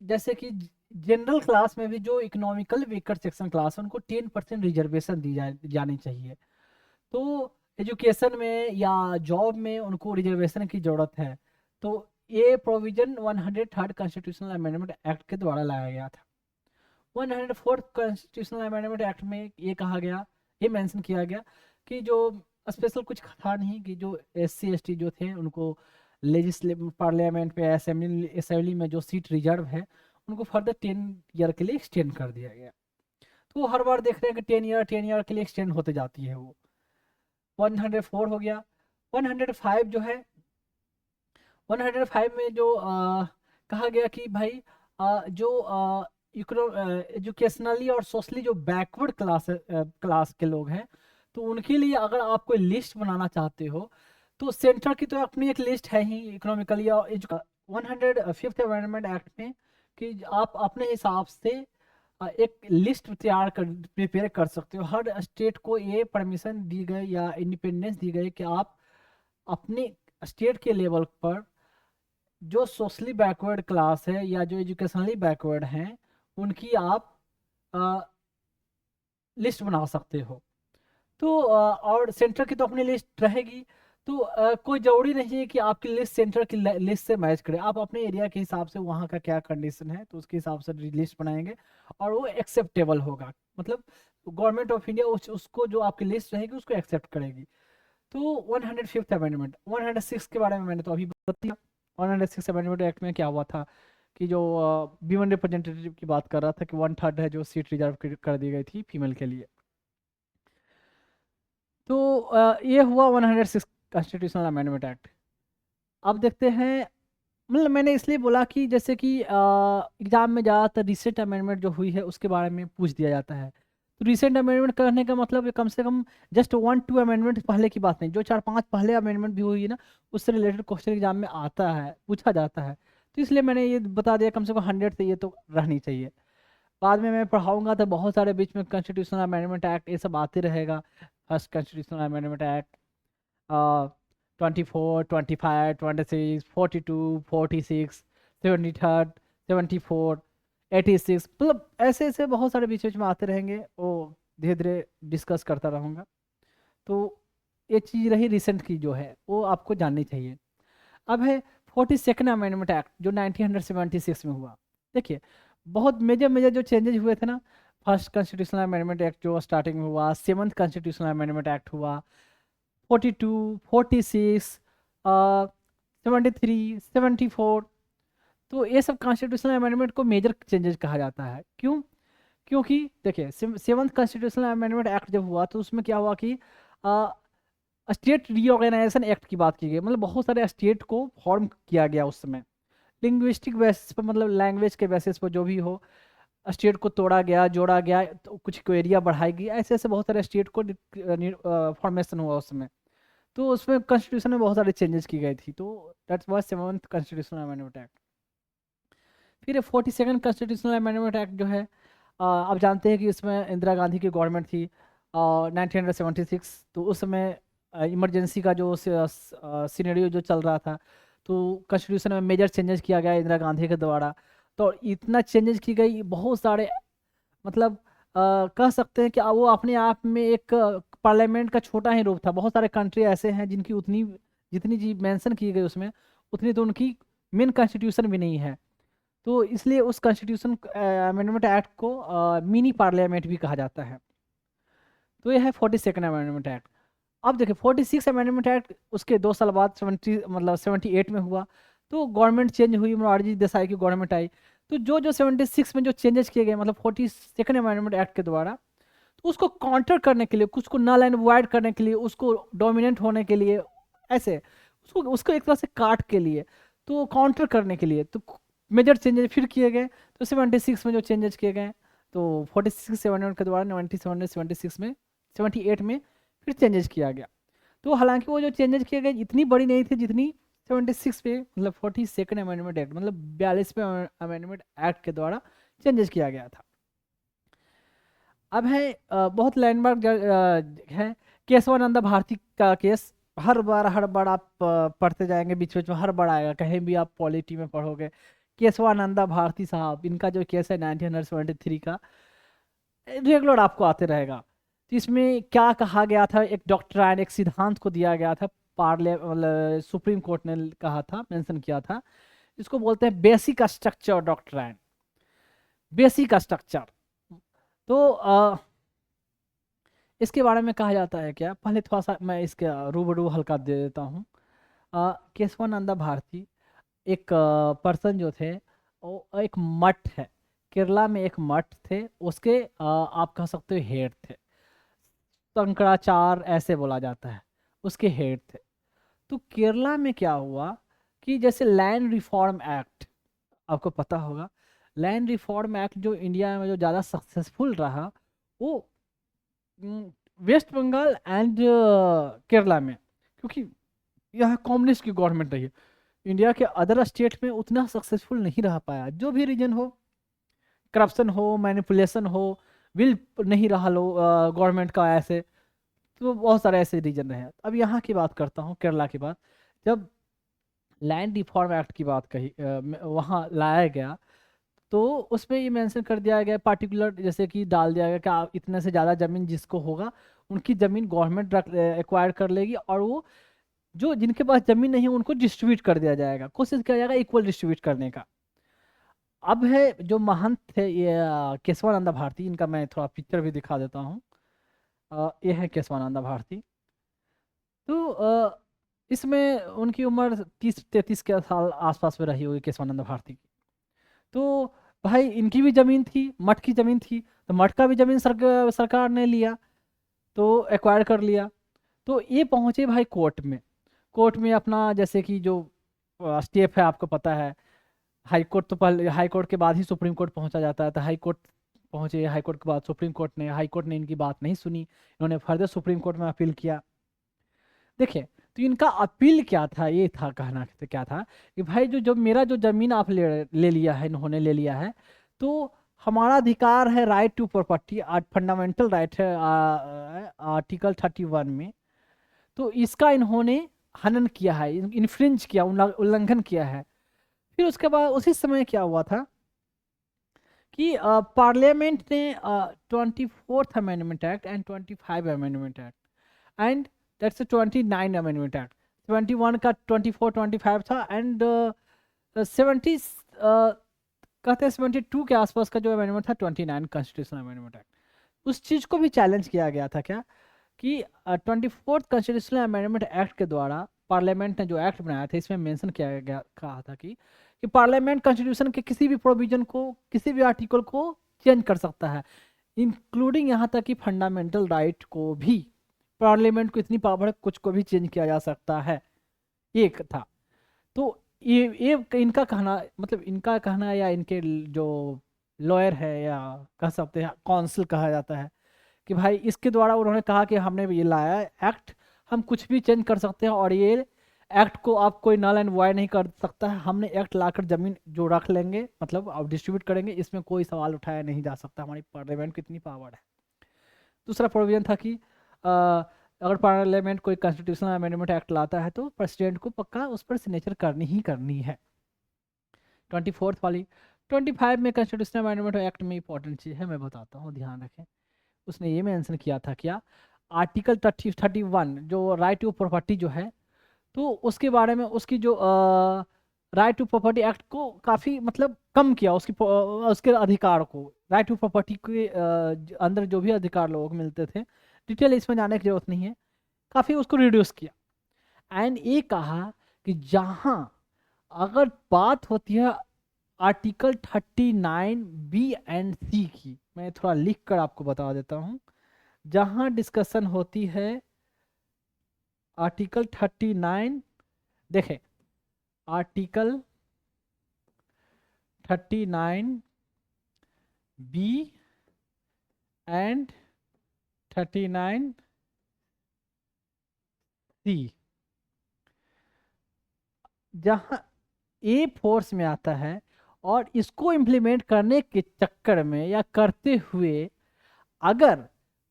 जैसे कि जनरल क्लास में भी जो इकोनॉमिकल वीकर सेक्शन क्लास है उनको 10% रिजर्वेशन दी जानी चाहिए। तो एजुकेशन में या जॉब में उनको रिजर्वेशन की ज़रूरत है। तो ये provision 103rd constitutional amendment act के द्वारा लाया गया था। 104th कॉन्स्टिट्यूशनल अमेंडमेंट एक्ट में ये कहा गया, ये मेंशन किया गया कि जो स्पेशल कुछ था नहीं कि जो SC ST जो थे उनको लेजिस्लेटिव पार्लियामेंट में असेंबली में जो सीट रिजर्व है उनको फर्दर 10 ईयर के लिए एक्सटेंड कर दिया गया। तो हर बार देख रहे हैं कि 10 ईयर के लिए एक्सटेंड होते जाती है वो। 104 हो गया। 105 जो है, 105 में जो कहा गया कि भाई जो एजुकेशनली और सोशली जो बैकवर्ड क्लास के लोग हैं तो उनके लिए अगर आप कोई लिस्ट बनाना चाहते हो तो सेंटर की तो अपनी एक लिस्ट है ही इकोनॉमिकली और 105th अमेंडमेंट एक्ट में कि आप अपने हिसाब से एक लिस्ट प्रिपेयर कर सकते हो। हर स्टेट को ये परमिशन दी गई या इंडिपेंडेंस दी गई कि आप अपने स्टेट के लेवल पर जो सोशली बैकवर्ड क्लास है या जो एजुकेशनली बैकवर्ड हैं उनकी आप लिस्ट बना सकते हो। तो और सेंटर की तो अपनी लिस्ट रहेगी। तो कोई ज़रूरी नहीं है कि आपकी लिस्ट सेंटर की लिस्ट से मैच करे। आप अपने एरिया के हिसाब से वहाँ का क्या कंडीशन है तो उसके हिसाब से लिस्ट बनाएंगे और वो एक्सेप्टेबल होगा, मतलब गवर्नमेंट ऑफ इंडिया उसको जो आपकी लिस्ट रहेगी उसको एक्सेप्ट करेगी। तो 105th अमेंडमेंट। 106 के बारे में मैंने तो अभी बता दिया। 106 अमेंडमेंट एक्ट में क्या हुआ था कि जो वीमेन रिप्रेजेंटेटिव की बात कर रहा था कि 1/3 है जो सीट रिजर्व कर दी गई थी फीमेल के लिए। तो ये हुआ 106 कॉन्स्टिट्यूशनल अमेंडमेंट एक्ट। अब देखते हैं, मतलब मैंने इसलिए बोला कि जैसे कि एग्जाम में ज़्यादातर रिसेंट अमेंडमेंट जो हुई है उसके बारे में पूछ दिया जाता है। तो रिसेंट अमेंडमेंट करने का मतलब कम से कम जस्ट 1-2 अमेंडमेंट पहले की बात नहीं, जो 4-5 पहले अमेंडमेंट भी हुई है ना उससे रिलेटेड क्वेश्चन एग्जाम में आता है, पूछा जाता है। तो इसलिए मैंने ये बता दिया कम से कम 100 से ये तो रहनी चाहिए। बाद में मैं पढ़ाऊंगा तो बहुत सारे बीच में कॉन्स्टिट्यूशनल अमेंडमेंट एक्ट ये सब आते रहेगा। फर्स्ट कॉन्स्टिट्यूशनल अमेंडमेंट एक्ट 24, 25, 26, 42, 46, 73, 74, 86, मतलब ऐसे ऐसे बहुत सारे बीच बीच में आते रहेंगे, वो धीरे धीरे डिस्कस करता रहूँगा। तो ये चीज़ रही रिसेंट की जो है वो आपको जाननी चाहिए। अब है 42nd अमेंडमेंट एक्ट जो 1976 में हुआ। देखिए बहुत मेजर मेजर जो चेंजेस हुए थे ना, फर्स्ट कॉन्स्टिट्यूशनल अमेंडमेंट एक्ट जो स्टार्टिंग में हुआ, 7th कॉन्स्टिट्यूशनल अमेंडमेंट एक्ट हुआ, 42, 46, 73, 74। तो ये सब कॉन्स्टिट्यूशनल अमेंडमेंट को मेजर चेंजेस कहा जाता है। क्यों? क्योंकि देखिए 7th कॉन्स्टिट्यूशनल अमेंडमेंट एक्ट जब हुआ तो उसमें क्या हुआ कि स्टेट रीऑर्गेनाइजेशन एक्ट की बात की गई, मतलब बहुत सारे स्टेट को फॉर्म किया गया उस समय लिंग्विस्टिक बेसिस पर, मतलब लैंग्वेज के बेसिस पर जो भी हो स्टेट को तोड़ा गया, जोड़ा गया, तो कुछ को एरिया बढ़ाई गई, ऐसे ऐसे बहुत सारे स्टेट को फॉर्मेशन हुआ उस समय। तो उसमें कॉन्स्टिट्यूशन में बहुत सारे चेंजेस की गई थी। तो that's was 7th constitutional amendment act. फिर 42nd कॉन्स्टिट्यूशनल अमेंडमेंट एक्ट जो है आप जानते हैं कि इसमें इंदिरा गांधी की गवर्नमेंट थी 1976। तो उस समय इमरजेंसी का जो सिनेरियो जो चल रहा था तो कॉन्स्टिट्यूशन में मेजर चेंजेस किया गया इंदिरा गांधी के द्वारा। तो इतना चेंजेस की गई, बहुत सारे मतलब कह सकते हैं कि वो अपने आप में एक पार्लियामेंट का छोटा ही रूप था। बहुत सारे कंट्री ऐसे हैं जिनकी उतनी जितनी जी मेंशन की गई उसमें उतनी तो उनकी मेन कॉन्स्टिट्यूशन भी नहीं है। तो इसलिए उस कॉन्स्टिट्यूशन अमेंडमेंट एक्ट को मिनी पार्लियामेंट भी कहा जाता है। तो यह है 42nd अमेंडमेंट एक्ट। अब देखिए 46 अमेंडमेंट एक्ट उसके 2 साल बाद 78 में हुआ। तो गवर्नमेंट चेंज हुई, मोरारजी देसाई की गवर्नमेंट आई। तो जो 76 में जो चेंजेस किए गए, मतलब 42nd अमेंडमेंट एक्ट के द्वारा, तो उसको काउंटर करने के लिए, कुछ को नल एंड वॉइड करने के लिए, उसको डोमिनेंट होने के लिए, ऐसे उसको उसको एक तरह से काट के लिए, तो काउंटर करने के लिए तो मेजर चेंजेस फिर किए गए। तो 76 में जो चेंजेस किए गए, तो 46 अमेंडमेंट के द्वारा 97 76 में 78 में फिर चेंजेस किया गया। तो हालांकि वो जो चेंजेस किए गए इतनी बड़ी नहीं थी जितनी 76 पे, मतलब 42nd अमेंडमेंट एक्ट, मतलब 42वें अमेंडमेंट एक्ट के द्वारा चेंजेस किया गया था। अब है बहुत लैंडमार्क है केशवानंदा भारती का केस। हर बार आप पढ़ते जाएंगे, बीच बीच में हर बार आएगा, कहीं भी आप पॉलिटी में पढ़ोगे केशवानंदा भारती साहब, इनका जो केस है 1973 का, रेगुलर आपको आते रहेगा। तो इसमें क्या कहा गया था, एक डॉक्ट्राइन, एक सिद्धांत को दिया गया था, पार्ले मतलब सुप्रीम कोर्ट ने कहा था, मेंशन किया था, इसको बोलते हैं basic structure doctrine, basic structure. तो इसके बारे में कहा जाता है क्या, पहले थोड़ा सा मैं इसके रूबरू हल्का दे देता हूँ। केशवानंदा भारती एक पर्सन जो थे, वो एक मठ है, केरला में एक मठ थे, उसके आप कह सकते हो हेड थे, शंकराचार्य ऐसे बोला जाता है, उसके हेड थे। तो केरला में क्या हुआ कि जैसे लैंड रिफॉर्म एक्ट, आपको पता होगा, लैंड रिफॉर्म एक्ट जो इंडिया में जो ज़्यादा सक्सेसफुल रहा, वो वेस्ट बंगाल एंड केरला में, क्योंकि यह कम्युनिस्ट की गवर्नमेंट रही है। इंडिया के अदर स्टेट में उतना सक्सेसफुल नहीं रह पाया, जो भी रीजन हो, करप्शन हो, मैनिपुलेशन हो, विल नहीं रहा लो गवर्नमेंट का, ऐसे तो बहुत सारे ऐसे रीजन रहे। अब यहाँ की बात करता हूँ, केरला की बात। जब लैंड रिफॉर्म एक्ट की बात कही वहाँ लाया गया, तो उसमें ये मेंशन कर दिया गया पार्टिकुलर, जैसे कि डाल दिया गया कि आप इतने से ज़्यादा ज़मीन जिसको होगा, उनकी ज़मीन गवर्नमेंट एक्वायर कर लेगी, और वो जो जिनके पास ज़मीन नहीं है उनको डिस्ट्रीब्यूट कर दिया जाएगा, कोशिश किया जाएगा इक्वल डिस्ट्रीब्यूट करने का। अब है जो महंत थे ये केशवानंदा भारती, इनका मैं थोड़ा पिक्चर भी दिखा देता हूँ। ये है केशवानंदा भारती। तो इसमें उनकी उम्र 30-33 के साल आसपास में रही होगी केशवानंद भारती की। तो भाई इनकी भी ज़मीन थी, मठ की ज़मीन थी, तो मठ का भी ज़मीन सरकार ने लिया, तो एक्वायर कर लिया। तो ये पहुँचे भाई कोर्ट में। कोर्ट में अपना जैसे कि जो स्टेप है आपको पता है, हाई कोर्ट, तो पहले हाई कोर्ट के बाद ही सुप्रीम कोर्ट पहुंचा जाता है। तो हाई कोर्ट पहुंचे, हाई कोर्ट के बाद सुप्रीम कोर्ट ने, हाई कोर्ट ने इनकी बात नहीं सुनी, इन्होंने फर्दर सुप्रीम कोर्ट में अपील किया। देखिए, तो इनका अपील क्या था, ये था कहना तो क्या था कि भाई जो मेरा जो ज़मीन आप ले लिया है, इन्होंने ले लिया है, तो हमारा अधिकार है राइट टू प्रॉपर्टी, आज फंडामेंटल राइट है आर्टिकल 31 में, तो इसका इन्होंने हनन किया है, इन्फ्रिंज किया, उल्लंघन किया है। फिर उसके बाद उसी समय क्या हुआ था कि पार्लियामेंट ने 24th amendment act and 25 amendment act and that's 29 amendment act, 21 का 24 25 था, एंड 70 कहते हैं 72 के आसपास का जो अमेंडमेंट था 29 कॉन्स्टिट्यूशन अमेंडमेंट एक्ट, उस चीज़ को भी चैलेंज किया गया था क्या कि 24th कॉन्स्टिट्यूशनल अमेंडमेंट एक्ट के द्वारा पार्लियामेंट ने जो एक्ट बनाया था, इसमें मेंशन किया गया, कहा था कि पार्लियामेंट कॉन्स्टिट्यूशन के किसी भी प्रोविजन को, किसी भी आर्टिकल को चेंज कर सकता है, इंक्लूडिंग यहाँ तक कि फंडामेंटल राइट को भी। पार्लियामेंट को इतनी पावर है, कुछ को भी चेंज किया जा सकता है, एक था। तो ये इनका कहना, मतलब इनका कहना, या इनके जो लॉयर है, या कह सकते हैं काउंसिल कहा जाता है, कि भाई इसके द्वारा उन्होंने कहा कि हमने ये लाया है एक्ट, हम कुछ भी चेंज कर सकते हैं, और ये एक्ट को आप कोई नल एंड वॉइड नहीं कर सकता है। हमने एक्ट लाकर ज़मीन जो रख लेंगे, मतलब आप डिस्ट्रीब्यूट करेंगे, इसमें कोई सवाल उठाया नहीं जा सकता, हमारी पार्लियामेंट की इतनी पावर है। दूसरा प्रोविजन था कि अगर पार्लियामेंट कोई कॉन्स्टिट्यूशनल अमेंडमेंट एक्ट लाता है तो प्रेसिडेंट को पक्का उस पर सिग्नेचर करनी ही करनी है। 24th वाली 25 में कॉन्स्टिट्यूशनल अमेंडमेंट एक्ट में इंपॉर्टेंट चीज़ है, मैं बताता हूँ, ध्यान रखें। उसने ये मेंशन किया था क्या, आर्टिकल 31 जो राइट टू प्रॉपर्टी जो है, तो उसके बारे में उसकी जो राइट टू प्रॉपर्टी एक्ट को काफ़ी मतलब कम किया, उसके अधिकार को, राइट टू प्रॉपर्टी के अंदर जो भी अधिकार लोगों को मिलते थे, डिटेल इसमें जाने की जरूरत नहीं है, काफ़ी उसको रिड्यूस किया। एंड ये कहा कि जहाँ अगर बात होती है आर्टिकल 39 बी एंड सी की, मैं थोड़ा लिख कर आपको बता देता हूँ, जहाँ डिस्कशन होती है आर्टिकल 39, देखें आर्टिकल 39 बी एंड 39 सी, जहाँ ए फोर्स में आता है, और इसको इम्प्लीमेंट करने के चक्कर में या करते हुए अगर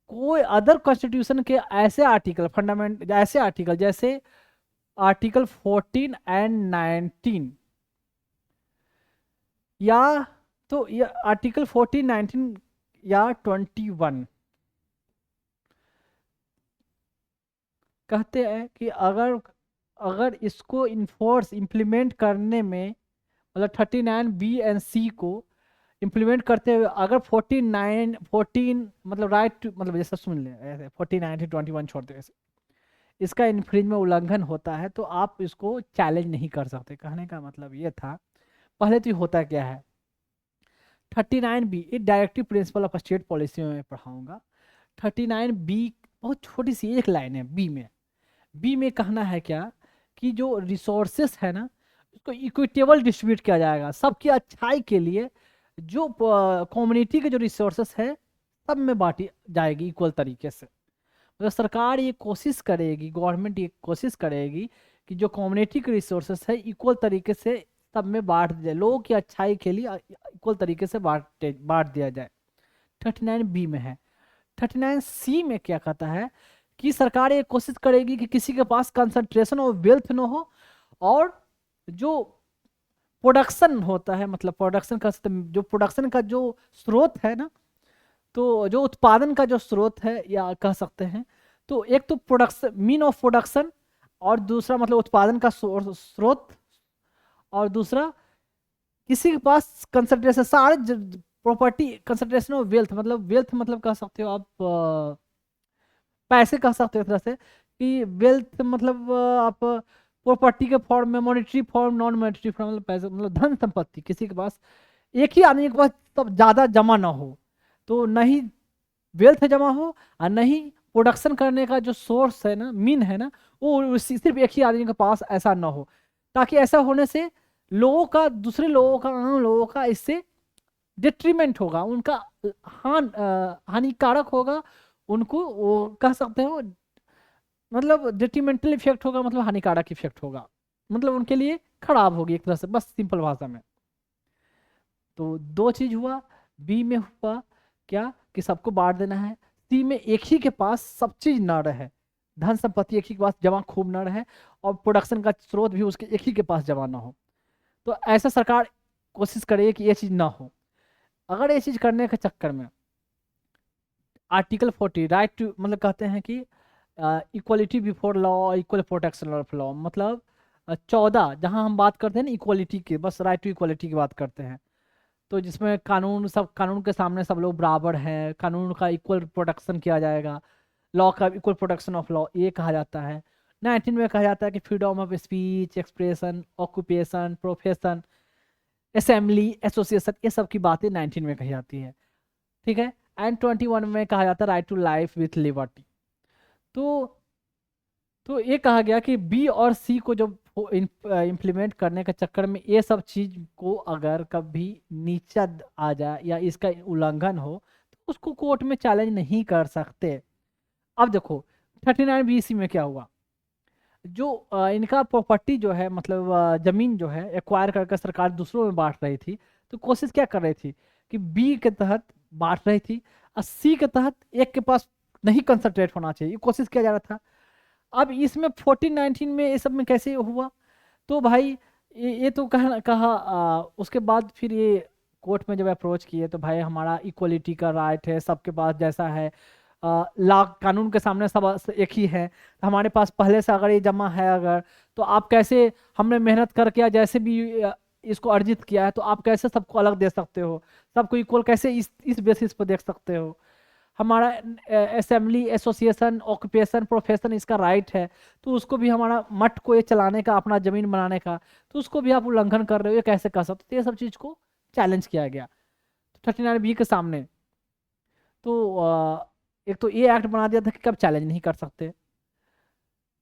कोई अदर कॉन्स्टिट्यूशन के ऐसे आर्टिकल, फंडामेंट ऐसे आर्टिकल जैसे आर्टिकल 14 एंड 19, या तो ये आर्टिकल 14, 19 या 21 कहते हैं कि अगर अगर इसको इन्फोर्स इम्प्लीमेंट करने में, मतलब 39 बी एंड सी को इम्प्लीमेंट करते हुए अगर 14 मतलब राइट, मतलब जैसा सुन ले ऐसे 14, 19, 21 छोड़ते ऐसे, इसका इन्फ्रिंज में उल्लंघन होता है तो आप इसको चैलेंज नहीं कर सकते। कहने का मतलब ये था, पहले तो ये होता क्या है, 39 बी, ये directive principle of state policy में पढ़ाऊंगा। 39 बी बहुत छोटी सी एक लाइन है, बी में कहना है क्या कि जो रिसोर्सेस है ना, उसको इक्विटेबल डिस्ट्रीब्यूट किया जाएगा सबकी अच्छाई के लिए, जो कम्युनिटी के जो रिसोर्सेस है सब में बांटी जाएगी इक्वल तरीके से। मतलब सरकार ये कोशिश करेगी, गवर्नमेंट ये कोशिश करेगी कि जो कम्युनिटी के रिसोर्सेस है इक्वल तरीके से सब में बांट दिया, लोगों की अच्छाई के लिए इक्वल तरीके से बांट दिया जाए। 39 बी में है। 39 सी में क्या कहता है कि सरकार ये कोशिश करेगी कि किसी के पास कंसंट्रेशन ऑफ वेल्थ न हो, और जो प्रोडक्शन होता है, मतलब प्रोडक्शन का, जो प्रोडक्शन का जो स्रोत है ना, तो जो उत्पादन का जो स्रोत है या कह सकते हैं, तो एक तो प्रोडक्शन, मीन ऑफ प्रोडक्शन, और दूसरा मतलब उत्पादन का स्रोत, और दूसरा किसी के पास कंसंट्रेशन, सारे प्रॉपर्टी, कंसंट्रेशन ऑफ वेल्थ, मतलब वेल्थ मतलब कह सकते हो आप पैसे कह सकते हो एक तरह से, कि वेल्थ मतलब आप प्रॉपर्टी के फॉर्म में, monetary form, non monetary form, मतलब पैसे मतलब धन संपत्ति, किसी के पास, एक ही आदमी के पास तब ज़्यादा जमा ना हो, तो नहीं वेल्थ जमा हो और नहीं प्रोडक्शन करने का जो सोर्स है ना, मीन है ना, वो सिर्फ एक ही आदमी के पास ऐसा ना हो, ताकि ऐसा होने से लोगों का, दूसरे लोगों का, आम लोगों का इससे डिट्रीमेंट होगा, उनका हानिकारक होगा, उनको वो कह सकते हो, मतलब डिट्रीमेंटल इफेक्ट होगा, मतलब हानिकारक इफेक्ट होगा, मतलब उनके लिए खराब होगी एक तरह से, बस सिंपल भाषा में। तो दो चीज हुआ, बी में हुआ क्या कि सबको बांट देना है, सी में एक ही के पास सब चीज न रहे, धन संपत्ति एक ही के पास जमा खूब न रहे, और प्रोडक्शन का स्रोत भी उसके एक ही के पास जमा ना हो। तो ऐसा सरकार कोशिश करे कि ये चीज ना हो। अगर ये चीज करने के चक्कर में आर्टिकल 40 राइट टू, मतलब कहते हैं कि equality before law, equal protection of law, मतलब 14 जहां हम बात करते हैं ना इक्वलिटी की, बस राइट टू इक्वलिटी की बात करते हैं, तो जिसमें कानून, सब कानून के सामने सब लोग बराबर हैं, कानून का इक्वल प्रोटेक्शन किया जाएगा, लॉ का इक्वल प्रोटेक्शन ऑफ लॉ, ये कहा जाता है। 19 में कहा जाता है कि freedom of speech, expression, occupation, profession, assembly, association, ये सब की बातें 19 में कही जाती है, ठीक है। एंड 21 में कहा जाता है right to life with liberty. तो ये कहा गया कि बी और सी को जब इम्प्लीमेंट करने के चक्कर में ये सब चीज को अगर कभी नीचा आ जाए या इसका उल्लंघन हो, तो उसको कोर्ट में चैलेंज नहीं कर सकते। अब देखो 39 BC में क्या हुआ, जो इनका प्रॉपर्टी जो है, मतलब जमीन जो है एक्वायर करके सरकार दूसरों में बांट रही थी, तो कोशिश क्या कर रही थी कि बी के तहत बांट रही थी, और सी के तहत एक के पास नहीं कंसंट्रेट होना चाहिए, ये कोशिश किया जा रहा था। अब इसमें 14-19 में ये सब में कैसे हुआ, तो भाई ये तो कहा उसके बाद फिर ये कोर्ट में जब अप्रोच किए तो भाई हमारा इक्वलिटी का राइट है, सबके पास जैसा है, लॉ कानून के सामने सब एक ही है, तो हमारे पास पहले से अगर ये जमा है अगर, तो आप कैसे, हमने मेहनत करके या जैसे भी इसको अर्जित किया है, तो आप कैसे सबको अलग दे सकते हो, सबको इक्वल कैसे इस बेसिस पर देख सकते हो। हमारा असेंबली, एसोसिएशन, ऑक्यूपेशन, प्रोफेशन इसका राइट है, तो उसको भी हमारा मठ को ये चलाने का, अपना जमीन बनाने का, तो उसको भी आप उल्लंघन कर रहे हो, ये कैसे कर सकते हो। तो ये सब चीज़ को चैलेंज किया गया 39B के सामने। तो एक तो ये एक्ट बना दिया था कि कब चैलेंज नहीं कर सकते,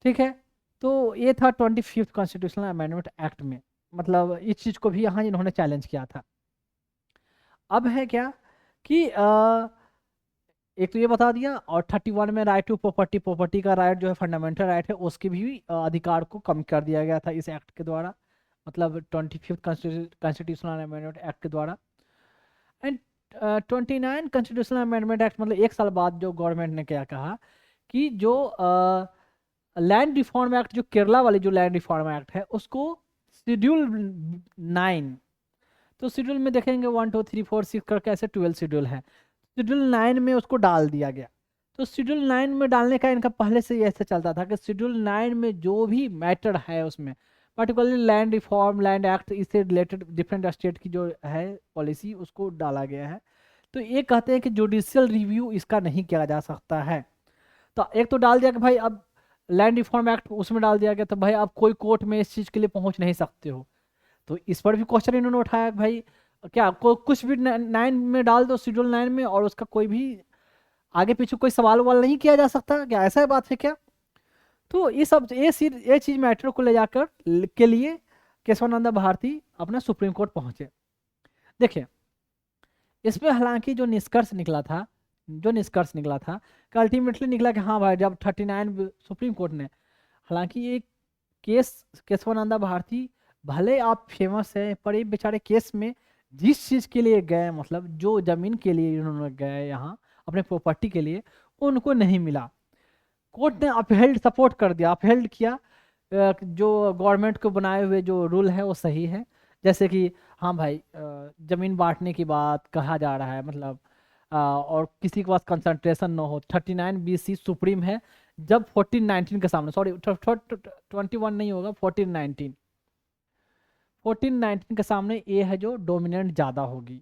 ठीक है। तो ये था 25th कॉन्स्टिट्यूशनल अमेंडमेंट एक्ट में, मतलब इस चीज़ को भी यहाँ इन्होंने चैलेंज किया था। अब है क्या कि एक तो ये बता दिया, और 31 में राइट टू प्रॉपर्टी, प्रॉपर्टी का राइट जो है फंडामेंटल राइट है, उसके भी अधिकार को कम कर दिया गया था इस एक्ट के द्वारा, मतलब 25th कॉन्स्टिट्यूशनल अमेंडमेंट एक्ट के द्वारा। एंड 29 कॉन्स्टिट्यूशनल अमेंडमेंट एक्ट, मतलब एक साल बाद जो गवर्नमेंट ने क्या कहा कि जो लैंड रिफॉर्म एक्ट, जो केरला वाली जो लैंड रिफॉर्म एक्ट है, उसको शेड्यूल 9, तो शेड्यूल में देखेंगे 1 2 3 4 6 करके ऐसे 12 शेड्यूल है, शेड्यूल 9 में उसको डाल दिया गया। तो शेड्यूल 9 में डालने का इनका पहले से ही ऐसे चलता था कि शेड्यूल 9 में जो भी मैटर है उसमें, particularly land reform, land act, इससे रिलेटेड डिफरेंट स्टेट की जो है पॉलिसी, उसको डाला गया है। तो ये कहते हैं कि जुडिशियल रिव्यू इसका नहीं किया जा सकता है। तो एक तो डाल दिया कि भाई अब लैंड रिफॉर्म एक्ट उसमें डाल दिया गया, तो भाई आप कोई कोर्ट में इस चीज़ के लिए पहुंच नहीं सकते हो। तो इस पर भी क्वेश्चन इन्होंने उठाया कि भाई क्या कुछ भी 9 में डाल दो, शेड्यूल 9 में, और उसका कोई भी आगे पीछे कोई सवाल वाल नहीं किया जा सकता क्या, ऐसा बात है क्या। तो ये सब ये चीज मैटर को ले जाकर के लिए केशवानंद भारती अपना सुप्रीम कोर्ट पहुंचे। देखिए इसमें हालांकि जो निष्कर्ष निकला था, कि अल्टीमेटली निकला कि हाँ भाई, जब 39 सुप्रीम कोर्ट ने, हालांकि ये केस केशवानंदा भारती, भले आप फेमस है, पर ये बेचारे केस में जिस चीज़ के लिए गए, मतलब जो जमीन के लिए इन्होंने गए यहाँ अपने प्रॉपर्टी के लिए, उनको नहीं मिला। कोर्ट ने अपहेल्ड, सपोर्ट कर दिया, अपहेल्ड किया जो गवर्नमेंट को बनाए हुए जो रूल है वो सही है। जैसे कि हाँ भाई, जमीन बांटने की बात कहा जा रहा है, मतलब और किसी के पास कंसंट्रेशन न हो, 39BC सुप्रीम है। जब 1419 के सामने, सॉरी 21 नहीं होगा, 1419 के सामने ये है जो डोमिनेंट ज़्यादा होगी,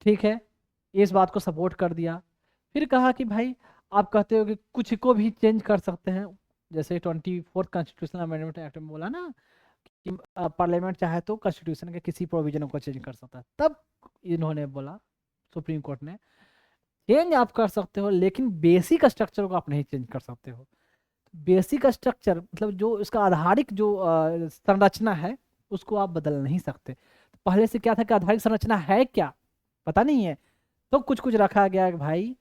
ठीक है। इस बात को सपोर्ट कर दिया। फिर कहा कि भाई आप कहते हो कि कुछ को भी चेंज कर सकते हैं, जैसे 24th कॉन्स्टिट्यूशनल अमेंडमेंट एक्ट में बोला ना कि पार्लियामेंट चाहे तो कॉन्स्टिट्यूशन के किसी प्रोविजन को चेंज कर सकता है। तब इन्होंने बोला, सुप्रीम कोर्ट ने, चेंज आप कर सकते हो लेकिन बेसिक स्ट्रक्चर को आप नहीं चेंज कर सकते हो। बेसिक स्ट्रक्चर मतलब जो उसका आधारिक जो संरचना है, उसको आप बदल नहीं सकते। पहले से क्या था कि आधारिक संरचना है क्या पता नहीं है, तो कुछ कुछ रखा गया है भाई,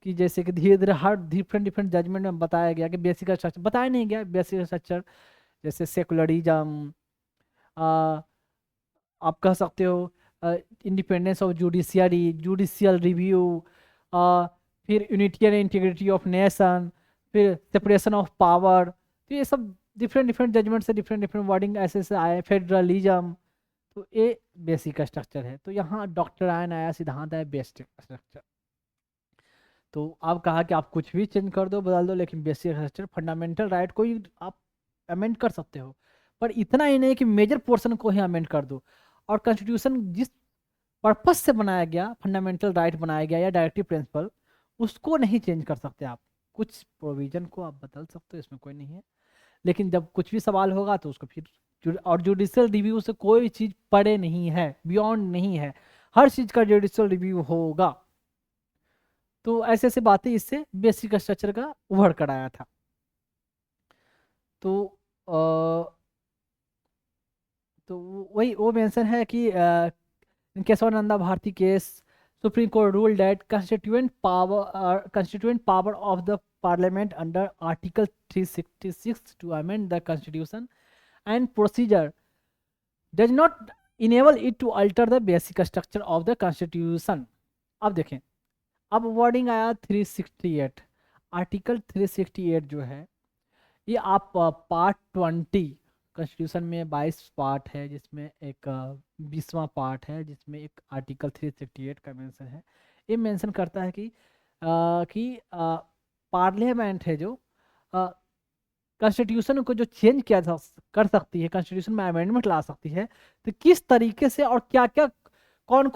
कि जैसे कि धीरे धीरे हर डिफरेंट डिफरेंट जजमेंट में बताया गया कि बेसिक स्ट्रक्चर बताया नहीं गया। बेसिक स्ट्रक्चर जैसे सेकुलरिज्म, आप कह सकते हो independence of judiciary, judicial review, फिर unity and integrity of nation, फिर सेपरेशन ऑफ पावर, तो ये सब डिफरेंट डिफरेंट जजमेंट से डिफरेंट डिफरेंट वर्डिंग ऐसे ऐसे आए, फेडरलिज्म। तो ये बेसिक स्ट्रक्चर है। तो यहाँ डॉक्टर आयन आया, सिद्धांत आया, बेसिक स्ट्रक्चर। तो आप कहा कि आप कुछ भी चेंज कर दो, बदल दो, लेकिन बेसिक स्ट्रक्चर, फंडामेंटल राइट को ही आप अमेंड कर सकते हो, पर इतना ही नहीं कि मेजर पोर्शन को ही अमेंड कर दो। और कॉन्स्टिट्यूशन जिस पर्पस से बनाया गया, फंडामेंटल राइट बनाया गया या डायरेक्टिव प्रिंसिपल, उसको नहीं चेंज कर सकते आप। कुछ प्रोविजन को आप बदल सकते हो, इसमें कोई नहीं है, लेकिन जब कुछ भी सवाल होगा तो उसको फिर और जुडिशियल रिव्यू से कोई चीज़ परे नहीं है, बियॉन्ड नहीं है, हर चीज़ का जुडिशियल रिव्यू होगा। तो ऐसे ऐसे बातें इससे बेसिक स्ट्रक्चर का उभर कर आया था। तो तो वही वो मेंशन है कि Kesavananda Bharati case, Supreme Court rule that constituent power of the parliament under article 366 to amend the constitution and procedure does not enable it to alter the basic structure of the constitution। अब देखें, अब wording आया 368, article 368 जो है, ये आप part 20 constitution में 22 part है, जिसमें एक 20वां पार्ट है, जिसमें एक आर्टिकल 368 का मेंशन है। ये मेंशन करता है कि पार्लियामेंट है जो कॉन्स्टिट्यूशन को जो चेंज किया कर सकती है, कॉन्स्टिट्यूशन में अमेंडमेंट ला सकती है, तो किस तरीके से और क्या क्या कौन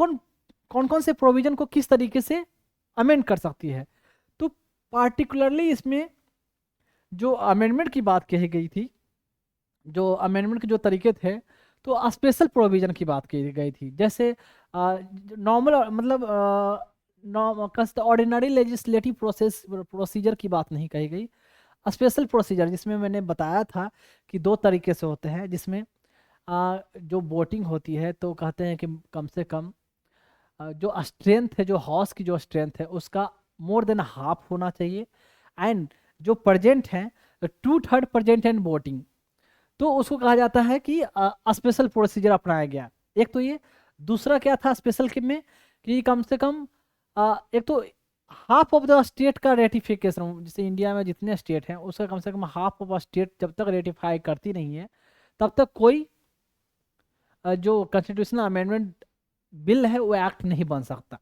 कौन से प्रोविजन को किस तरीके से अमेंड कर सकती है। तो पार्टिकुलरली इसमें जो अमेंडमेंट की बात कही गई थी, जो अमेंडमेंट के जो तरीके थे, तो स्पेशल प्रोविजन की बात की गई थी। जैसे नॉर्मल मतलब ऑर्डिनरी लेजिस्लेटिव प्रोसीजर की बात नहीं कही गई, स्पेशल प्रोसीजर, जिसमें मैंने बताया था कि दो तरीके से होते हैं। जिसमें जो वोटिंग होती है तो कहते हैं कि कम से कम जो स्ट्रेंथ है, जो हाउस की जो स्ट्रेंथ है उसका मोर देन हाफ होना चाहिए, एंड जो प्रेजेंट है 2/3 प्रेजेंट एंड वोटिंग, तो उसको कहा जाता है कि स्पेशल प्रोसीजर अपनाया गया। एक तो ये, दूसरा क्या था स्पेशल के में कि कम से कम एक तो हाफ ऑफ द स्टेट का रेटिफिकेशन, जैसे इंडिया में जितने स्टेट हैं उसका कम से कम हाफ ऑफ स्टेट जब तक रेटिफाई करती नहीं है तब तक कोई जो कॉन्स्टिट्यूशनल अमेंडमेंट बिल है वो एक्ट नहीं बन सकता।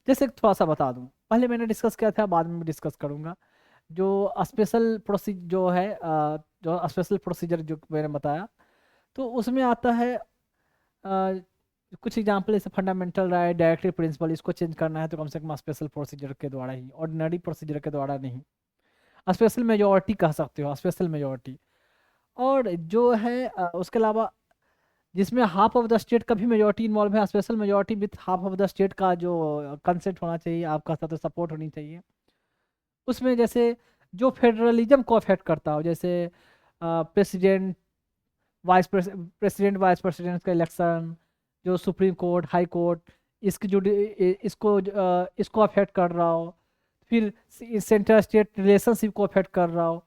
जैसे थोड़ा सा बता दूं, पहले मैंने डिस्कस किया था, बाद में भी डिस्कस करूंगा। जो स्पेशल प्रोसीजर जो है जो स्पेशल प्रोसीजर जो मैंने बताया, तो उसमें आता है कुछ एग्जांपल, जैसे फंडामेंटल राइट, डायरेक्टिव प्रिंसिपल, इसको चेंज करना है तो कम से कम स्पेशल प्रोसीजर के द्वारा ही, ऑर्डिनरी प्रोसीजर के द्वारा नहीं। स्पेशल मेजोरिटी कह सकते हो, स्पेशल मेजोरिटी। और जो है उसके अलावा जिसमें हाफ ऑफ द स्टेट का भी मेजोरिटी इन्वॉल्व है, special majority with half of the state का जो कंसेंट होना चाहिए, आपका साथ सपोर्ट होनी चाहिए। उसमें जैसे जो फेडरलिज्म को अफेक्ट करता हो, जैसे प्रेसिडेंट वाइस प्रेसिडेंट का इलेक्शन, जो सुप्रीम कोर्ट, हाई कोर्ट, इसकी जो इसको अफेक्ट कर रहा हो, फिर सेंट्रल स्टेट रिलेशनशिप को अफेक्ट कर रहा हो,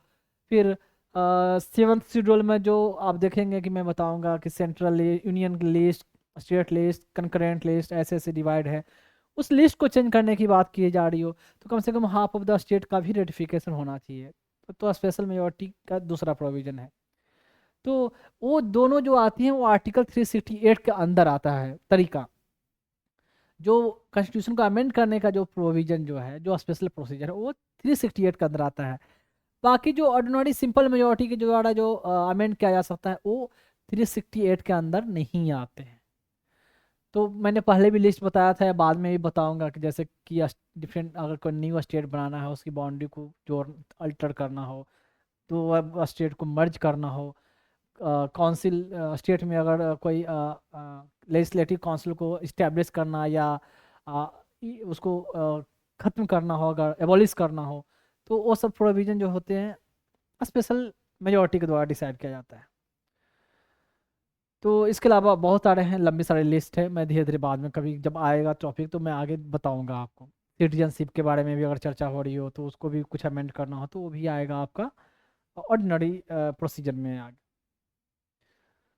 फिर सेवन्थ शेड्यूल में जो आप देखेंगे कि मैं बताऊंगा कि central union list, state list, concurrent list, ऐसे ऐसे डिवाइड है, उस लिस्ट को चेंज करने की बात की जा रही हो तो कम से कम हाफ ऑफ द स्टेट का भी रेटिफिकेशन होना चाहिए। तो स्पेशल मेजोरिटी का दूसरा प्रोविजन है। तो वो दोनों जो आती हैं वो आर्टिकल 368 के अंदर आता है तरीका। जो कॉन्स्टिट्यूशन को अमेंड करने का जो प्रोविजन जो है, जो स्पेशल प्रोसीजर है, वो 368 के अंदर आता है। बाकी जो ऑर्डिनरी सिंपल मेजोरिटी के द्वारा जो अमेंड किया जा सकता है वो 368 के अंदर नहीं आते हैं। तो मैंने पहले भी लिस्ट बताया था या बाद में भी बताऊंगा कि जैसे कि डिफरेंट, अगर कोई न्यू स्टेट बनाना है, उसकी बाउंड्री को जोड़ अल्टर करना हो, तो स्टेट को मर्ज करना हो, काउंसिल स्टेट में अगर कोई लेजिस्लेटिव काउंसिल को इस्टेब्लिश करना या उसको ख़त्म करना हो, अगर एबॉलिश करना हो, तो वो सब प्रोविज़न जो होते हैं स्पेशल मेजोरिटी के द्वारा डिसाइड किया जाता है। तो इसके अलावा बहुत सारे हैं, लंबी सारी लिस्ट है, मैं धीरे धीरे बाद में कभी जब आएगा टॉपिक तो मैं आगे बताऊंगा आपको। सिटीजनशिप के बारे में भी अगर चर्चा हो रही हो तो उसको भी कुछ अमेंड करना हो तो वो भी आएगा आपका ऑर्डिनरी प्रोसीजर में आगे।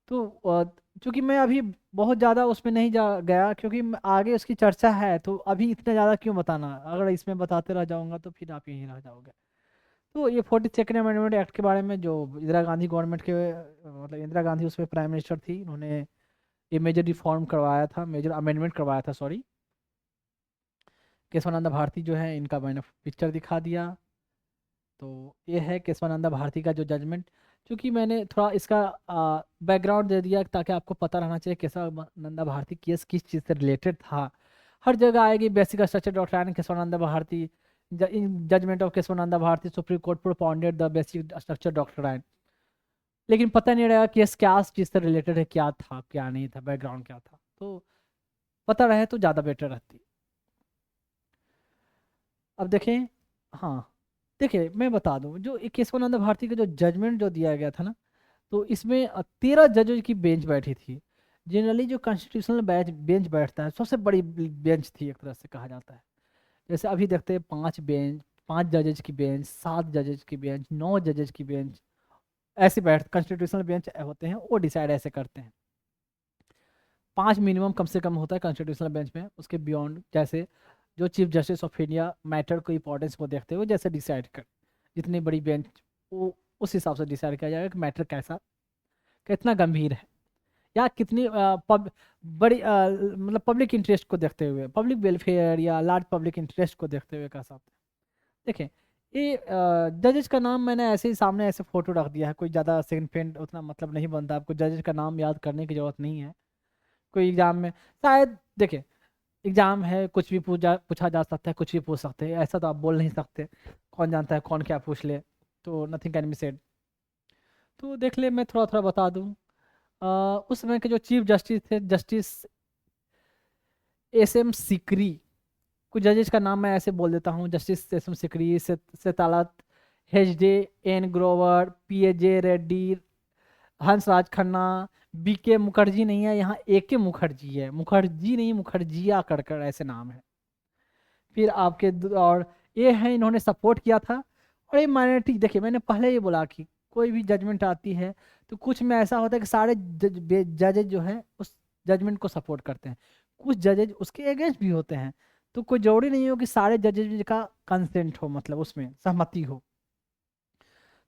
तो चूंकि मैं अभी बहुत ज़्यादा उसमें नहीं जा गया, क्योंकि आगे उसकी चर्चा है, तो अभी इतना ज़्यादा क्यों बताना, अगर इसमें बताते रह जाऊंगा तो फिर आप यहीं रह जाओगे। तो ये 42nd अमेंडमेंट एक्ट के बारे में, जो इंदिरा गांधी गवर्नमेंट के मतलब इंदिरा गांधी उसमें प्राइम मिनिस्टर थी, उन्होंने ये मेजर रिफॉर्म करवाया था, मेजर अमेंडमेंट करवाया था, सॉरी। केशवानंद भारती जो है, इनका मैंने पिक्चर दिखा दिया। तो ये है केशवानंद भारती का जो जजमेंट। क्योंकि मैंने थोड़ा इसका बैकग्राउंड दे दिया ताकि आपको पता रहना चाहिए केशवानंद भारती केस किस चीज़ से रिलेटेड था। हर जगह आएगी basic structure doctrine Kesavananda Bharati, in judgment of Kesavananda Bharati Supreme Court propounded the basic structure doctrine, लेकिन पता नहीं रहेगा केस क्या चीज़ से रिलेटेड है, क्या था क्या नहीं था, बैकग्राउंड क्या था। तो पता रहे तो ज़्यादा बेटर रहती। अब देखें, हाँ, देखिए मैं बता दूं, जो केशवानंद भारती का जो जजमेंट जो दिया गया था ना, तो इसमें 13 जजेज की बेंच बैठी थी। जनरली जो कॉन्स्टिट्यूशनल बेंच बैठता है सबसे बड़ी बेंच थी एक तरह से कहा जाता है। जैसे अभी देखते हैं 5 जजेज की बेंच, 7 जजेज की बेंच, 9 जजेज की बेंच, ऐसे बैठ कॉन्स्टिट्यूशनल बेंच होते हैं, वो डिसाइड ऐसे करते हैं। 5 मिनिमम कम से कम होता है कॉन्स्टिट्यूशनल बेंच में, उसके बियॉन्ड जैसे जो chief justice of India matter को इंपॉर्टेंस को देखते हुए जैसे डिसाइड कर, जितनी बड़ी बेंच, वो उस हिसाब से डिसाइड किया जाएगा कि मैटर कैसा, कितना गंभीर है, या कितनी बड़ी मतलब पब्लिक इंटरेस्ट को देखते हुए, पब्लिक वेलफेयर या लार्ज पब्लिक इंटरेस्ट को देखते हुए कह सकते हैं। देखें, ये जजेस का नाम मैंने ऐसे ही सामने ऐसे फोटो रख दिया है, कोई ज़्यादा सिग्निफिकेंट उतना मतलब नहीं बनता, आपको जजेस का नाम याद करने की ज़रूरत नहीं है। कोई एग्जाम में शायद देखिए, एग्जाम है, कुछ भी पूछा जा सकता है, कुछ भी पूछ सकते हैं, ऐसा तो आप बोल नहीं सकते, कौन जानता है कौन क्या पूछ ले। तो नथिंग कैन बी सेड। तो देख ले, मैं थोड़ा थोड़ा बता दूं। उस समय के जो चीफ जस्टिस थे, जस्टिस एस एम सिकरी, कुछ जजेस का नाम मैं ऐसे बोल देता हूँ, justice S M Sikri, Shelat, Hegde, N Grover, P A J Reddy, Hansraj Khanna, B K Mukherjea नहीं है यहाँ, ए के मुखर्जी है, मुखर्जी नहीं मुखर्जिया कर ऐसे नाम है। फिर आपके और ये हैं, इन्होंने सपोर्ट किया था। और ये माइनॉरिटी, देखिए मैंने पहले ये बोला कि कोई भी जजमेंट आती है तो कुछ में ऐसा होता है कि सारे जजेज जो है उस जजमेंट को सपोर्ट करते हैं, कुछ जजेज उसके अगेंस्ट भी होते हैं। तो कोई जरूरी नहीं हो कि सारे जजेज का कंसेंट हो, मतलब उसमें सहमति हो।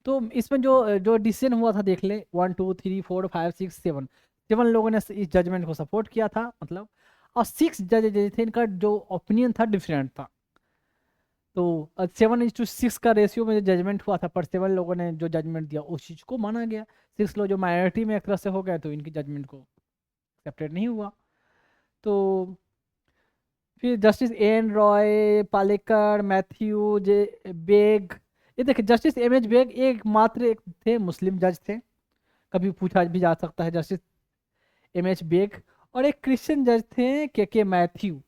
तो इसमें जो जो डिसीजन हुआ था देख ले, 1 2 3 4 5 6 7, 7 लोगों ने इस जजमेंट को सपोर्ट किया था मतलब। और 6 जजेज थे, इनका जो ओपिनियन था डिफरेंट था। तो 7:6 का रेशियो में जो जजमेंट हुआ था, पर 7 लोगों ने जो जजमेंट दिया उस चीज़ को माना गया। 6 लोग जो माइनॉरिटी में एक तरह से हो गए, तो इनकी जजमेंट को एक्सेप्टेड नहीं हुआ। तो फिर justice N Ray, Palekar, Mathew J Beg, ये देखिए जस्टिस एम एच बेग एकमात्र एक थे मुस्लिम जज थे, कभी पूछा भी जा सकता है जस्टिस एम एच बेग। और एक क्रिश्चियन जज थे के मैथ्यू।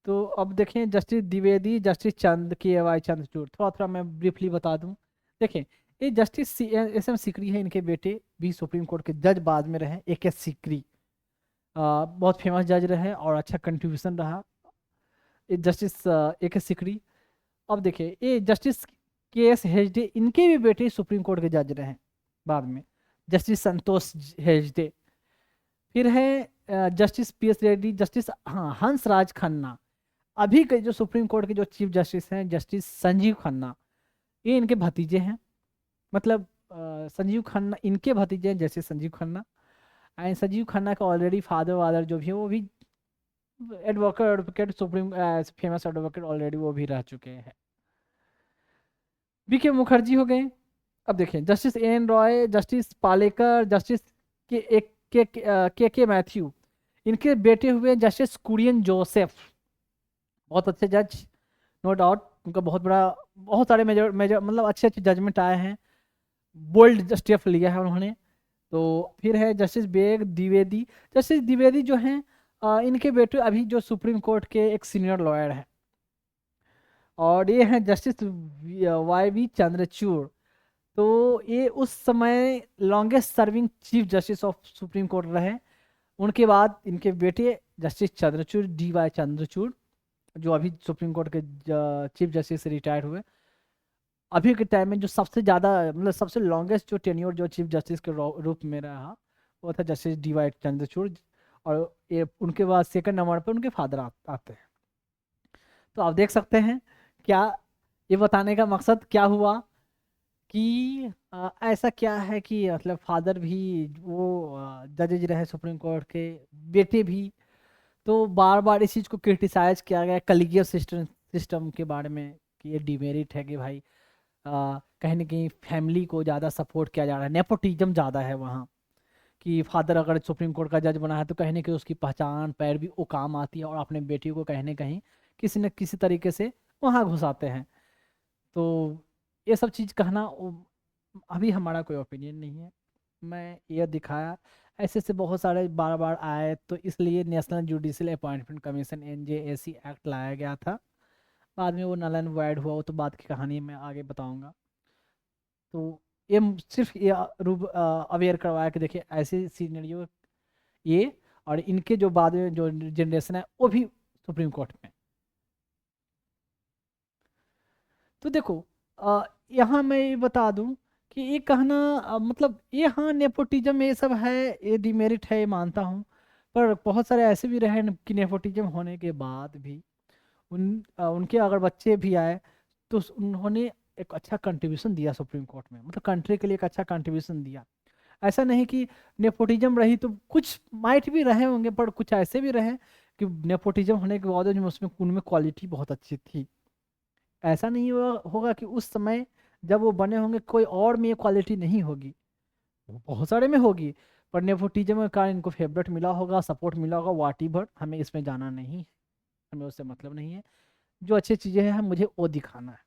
तो अब देखें जस्टिस द्विवेदी, जस्टिस चंद के वाई चंद्रचूड़, थोड़ा थोड़ा मैं ब्रीफली बता दूं। देखें, ये जस्टिस एस एम सिकरी है, इनके बेटे भी सुप्रीम कोर्ट के जज बाद में रहे, ए के सिकरी। बहुत फेमस जज रहे और अच्छा कंट्रीब्यूशन रहा ये जस्टिस ए के सिकरी। अब देखिए, ये जस्टिस के एस हेगड़े, इनके भी बेटे सुप्रीम कोर्ट के जज रहे बाद में, जस्टिस संतोष हेगड़े। फिर है justice P S Reddy, justice हाँ हंसराज खन्ना। अभी के जो सुप्रीम कोर्ट के जो चीफ जस्टिस हैं, जस्टिस संजीव खन्ना, ये इनके भतीजे हैं। मतलब संजीव खन्ना इनके भतीजे हैं, जैसे संजीव खन्ना। एंड संजीव खन्ना का ऑलरेडी फादर वादर जो भी है वो भी advocate supreme famous advocate already वो भी रह चुके हैं। बी के मुखर्जी हो गए। अब देखें, justice N Ray, justice Palekar, justice के एक के मैथ्यू, इनके बेटे हुए जस्टिस कुरियन जोसेफ, बहुत अच्छे जज, नो डाउट। उनका बहुत बड़ा, बहुत सारे मेजर मेजर मतलब अच्छे अच्छे जजमेंट आए हैं, बोल्ड स्टेप लिया है उन्होंने। तो फिर है जस्टिस बेग द्विवेदी। जस्टिस द्विवेदी जो हैं, इनके बेटे अभी जो सुप्रीम कोर्ट के एक सीनियर लॉयर हैं। और ये हैं जस्टिस वाई वी चंद्रचूड़। तो ये उस समय longest serving chief justice of Supreme Court रहे। उनके बाद इनके बेटे justice Chandrachud, D Y Chandrachud, जो अभी सुप्रीम कोर्ट के चीफ जस्टिस से रिटायर हुए। अभी के टाइम में जो सबसे ज़्यादा मतलब सबसे लॉन्गेस्ट जो टेन्योर जो चीफ जस्टिस के रूप में रहा, वो था जस्टिस डी वाई चंद्रचूड़। और ये उनके बाद सेकंड नंबर पर उनके फादर आते हैं। तो आप देख सकते हैं क्या, ये बताने का मकसद क्या हुआ कि ऐसा क्या है कि मतलब फादर भी वो जजेज रहे सुप्रीम कोर्ट के, बेटे भी। तो बार बार इस चीज़ को क्रिटिसाइज किया गया कलीजियल सिस्टम सिस्टम के बारे में, कि ये डिमेरिट है कि भाई कहीं ना कहीं फैमिली को ज़्यादा सपोर्ट किया जा रहा है, नेपोटिज्म ज़्यादा है वहाँ। कि फादर अगर सुप्रीम कोर्ट का जज बना है तो कहीं ना कहीं उसकी पहचान पैर भी वो काम आती है, और अपने बेटी को कहीं ना कहीं किसी न किसी तरीके से वहाँ घुसाते हैं। तो ये सब चीज़ कहना अभी हमारा कोई ओपिनियन नहीं है, मैं ये दिखाया। ऐसे से बहुत सारे बार बार आए, तो इसलिए national judicial appointment commission NJAC act लाया गया था। बाद में वो नल एंड वॉइड हुआ, वो तो बात की कहानी मैं आगे बताऊंगा। तो ये सिर्फ ये रूप अवेयर करवाया कि देखिए ऐसे सीनरियो ये, और इनके जो बाद में जो जनरेशन है वो भी सुप्रीम कोर्ट में। तो देखो यहाँ मैं ये बता दूं कि ये कहना मतलब ये हाँ नेपोटिज्म ये सब है, ये डिमेरिट है, ये मानता हूँ। पर बहुत सारे ऐसे भी रहे कि नेपोटिज्म होने के बाद भी उनके अगर बच्चे भी आए तो उन्होंने एक अच्छा कंट्रीब्यूशन दिया सुप्रीम कोर्ट में, मतलब कंट्री के लिए एक अच्छा कंट्रीब्यूशन दिया। ऐसा नहीं कि नेपोटिज्म रही तो कुछ माइट भी रहे होंगे, पर कुछ ऐसे भी रहे कि नेपोटिज्म होने के बावजूद में उसमें उनमें क्वालिटी बहुत अच्छी थी। ऐसा नहीं होगा कि उस समय जब वो बने होंगे कोई और में ये क्वालिटी नहीं होगी, वो बहुत सारे में होगी, पर नेपोटिज्म के कारण इनको फेवरेट मिला होगा, सपोर्ट मिला होगा, वाटी भर, हमें इसमें जाना नहीं है, हमें उससे मतलब नहीं है। जो अच्छी चीज़ें हैं मुझे वो दिखाना है।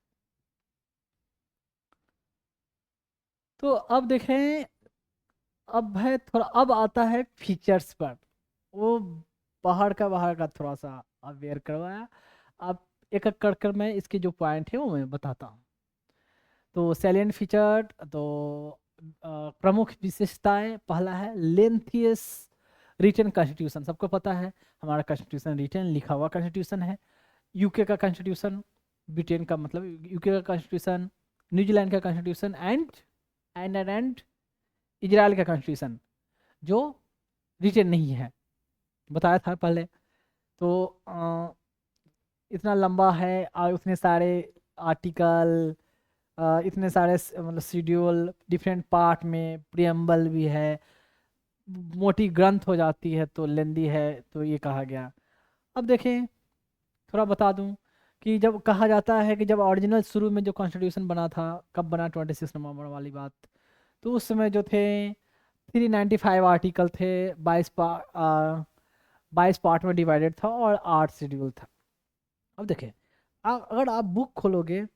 तो अब देखें, अब है थोड़ा, अब आता है फीचर्स पर। वो बाहर का थोड़ा सा अवेयर करवाया। अब एक एक कर कर मैं इसके जो पॉइंट है वो मैं बताता हूँ। तो सैलिएंट फीचर, तो प्रमुख विशेषताएं, पहला है लेंथियस रिटन कॉन्स्टिट्यूशन। सबको पता है हमारा कॉन्स्टिट्यूशन रिटन लिखा हुआ कॉन्स्टिट्यूशन है। यूके का कॉन्स्टिट्यूशन, ब्रिटेन का मतलब यूके का कॉन्स्टिट्यूशन, न्यूजीलैंड का कॉन्स्टिट्यूशन एंड इजराइल का कॉन्स्टिट्यूशन जो रिटन नहीं है, बताया था पहले। तो इतना लंबा है और उतने सारे आर्टिकल, इतने सारे मतलब शेड्यूल, डिफरेंट पार्ट में प्रियम्बल भी है, मोटी ग्रंथ हो जाती है तो लेंदी है, तो ये कहा गया। अब देखें, थोड़ा बता दूं कि जब कहा जाता है कि जब ओरिजिनल शुरू में जो कॉन्स्टिट्यूशन बना था, कब बना, 26 नवंबर वाली बात, तो उस समय जो थे 395 आर्टिकल थे, 22 पार्ट में डिवाइडेड था और 8 शेड्यूल था। अब देखें, अगर आप बुक खोलोगे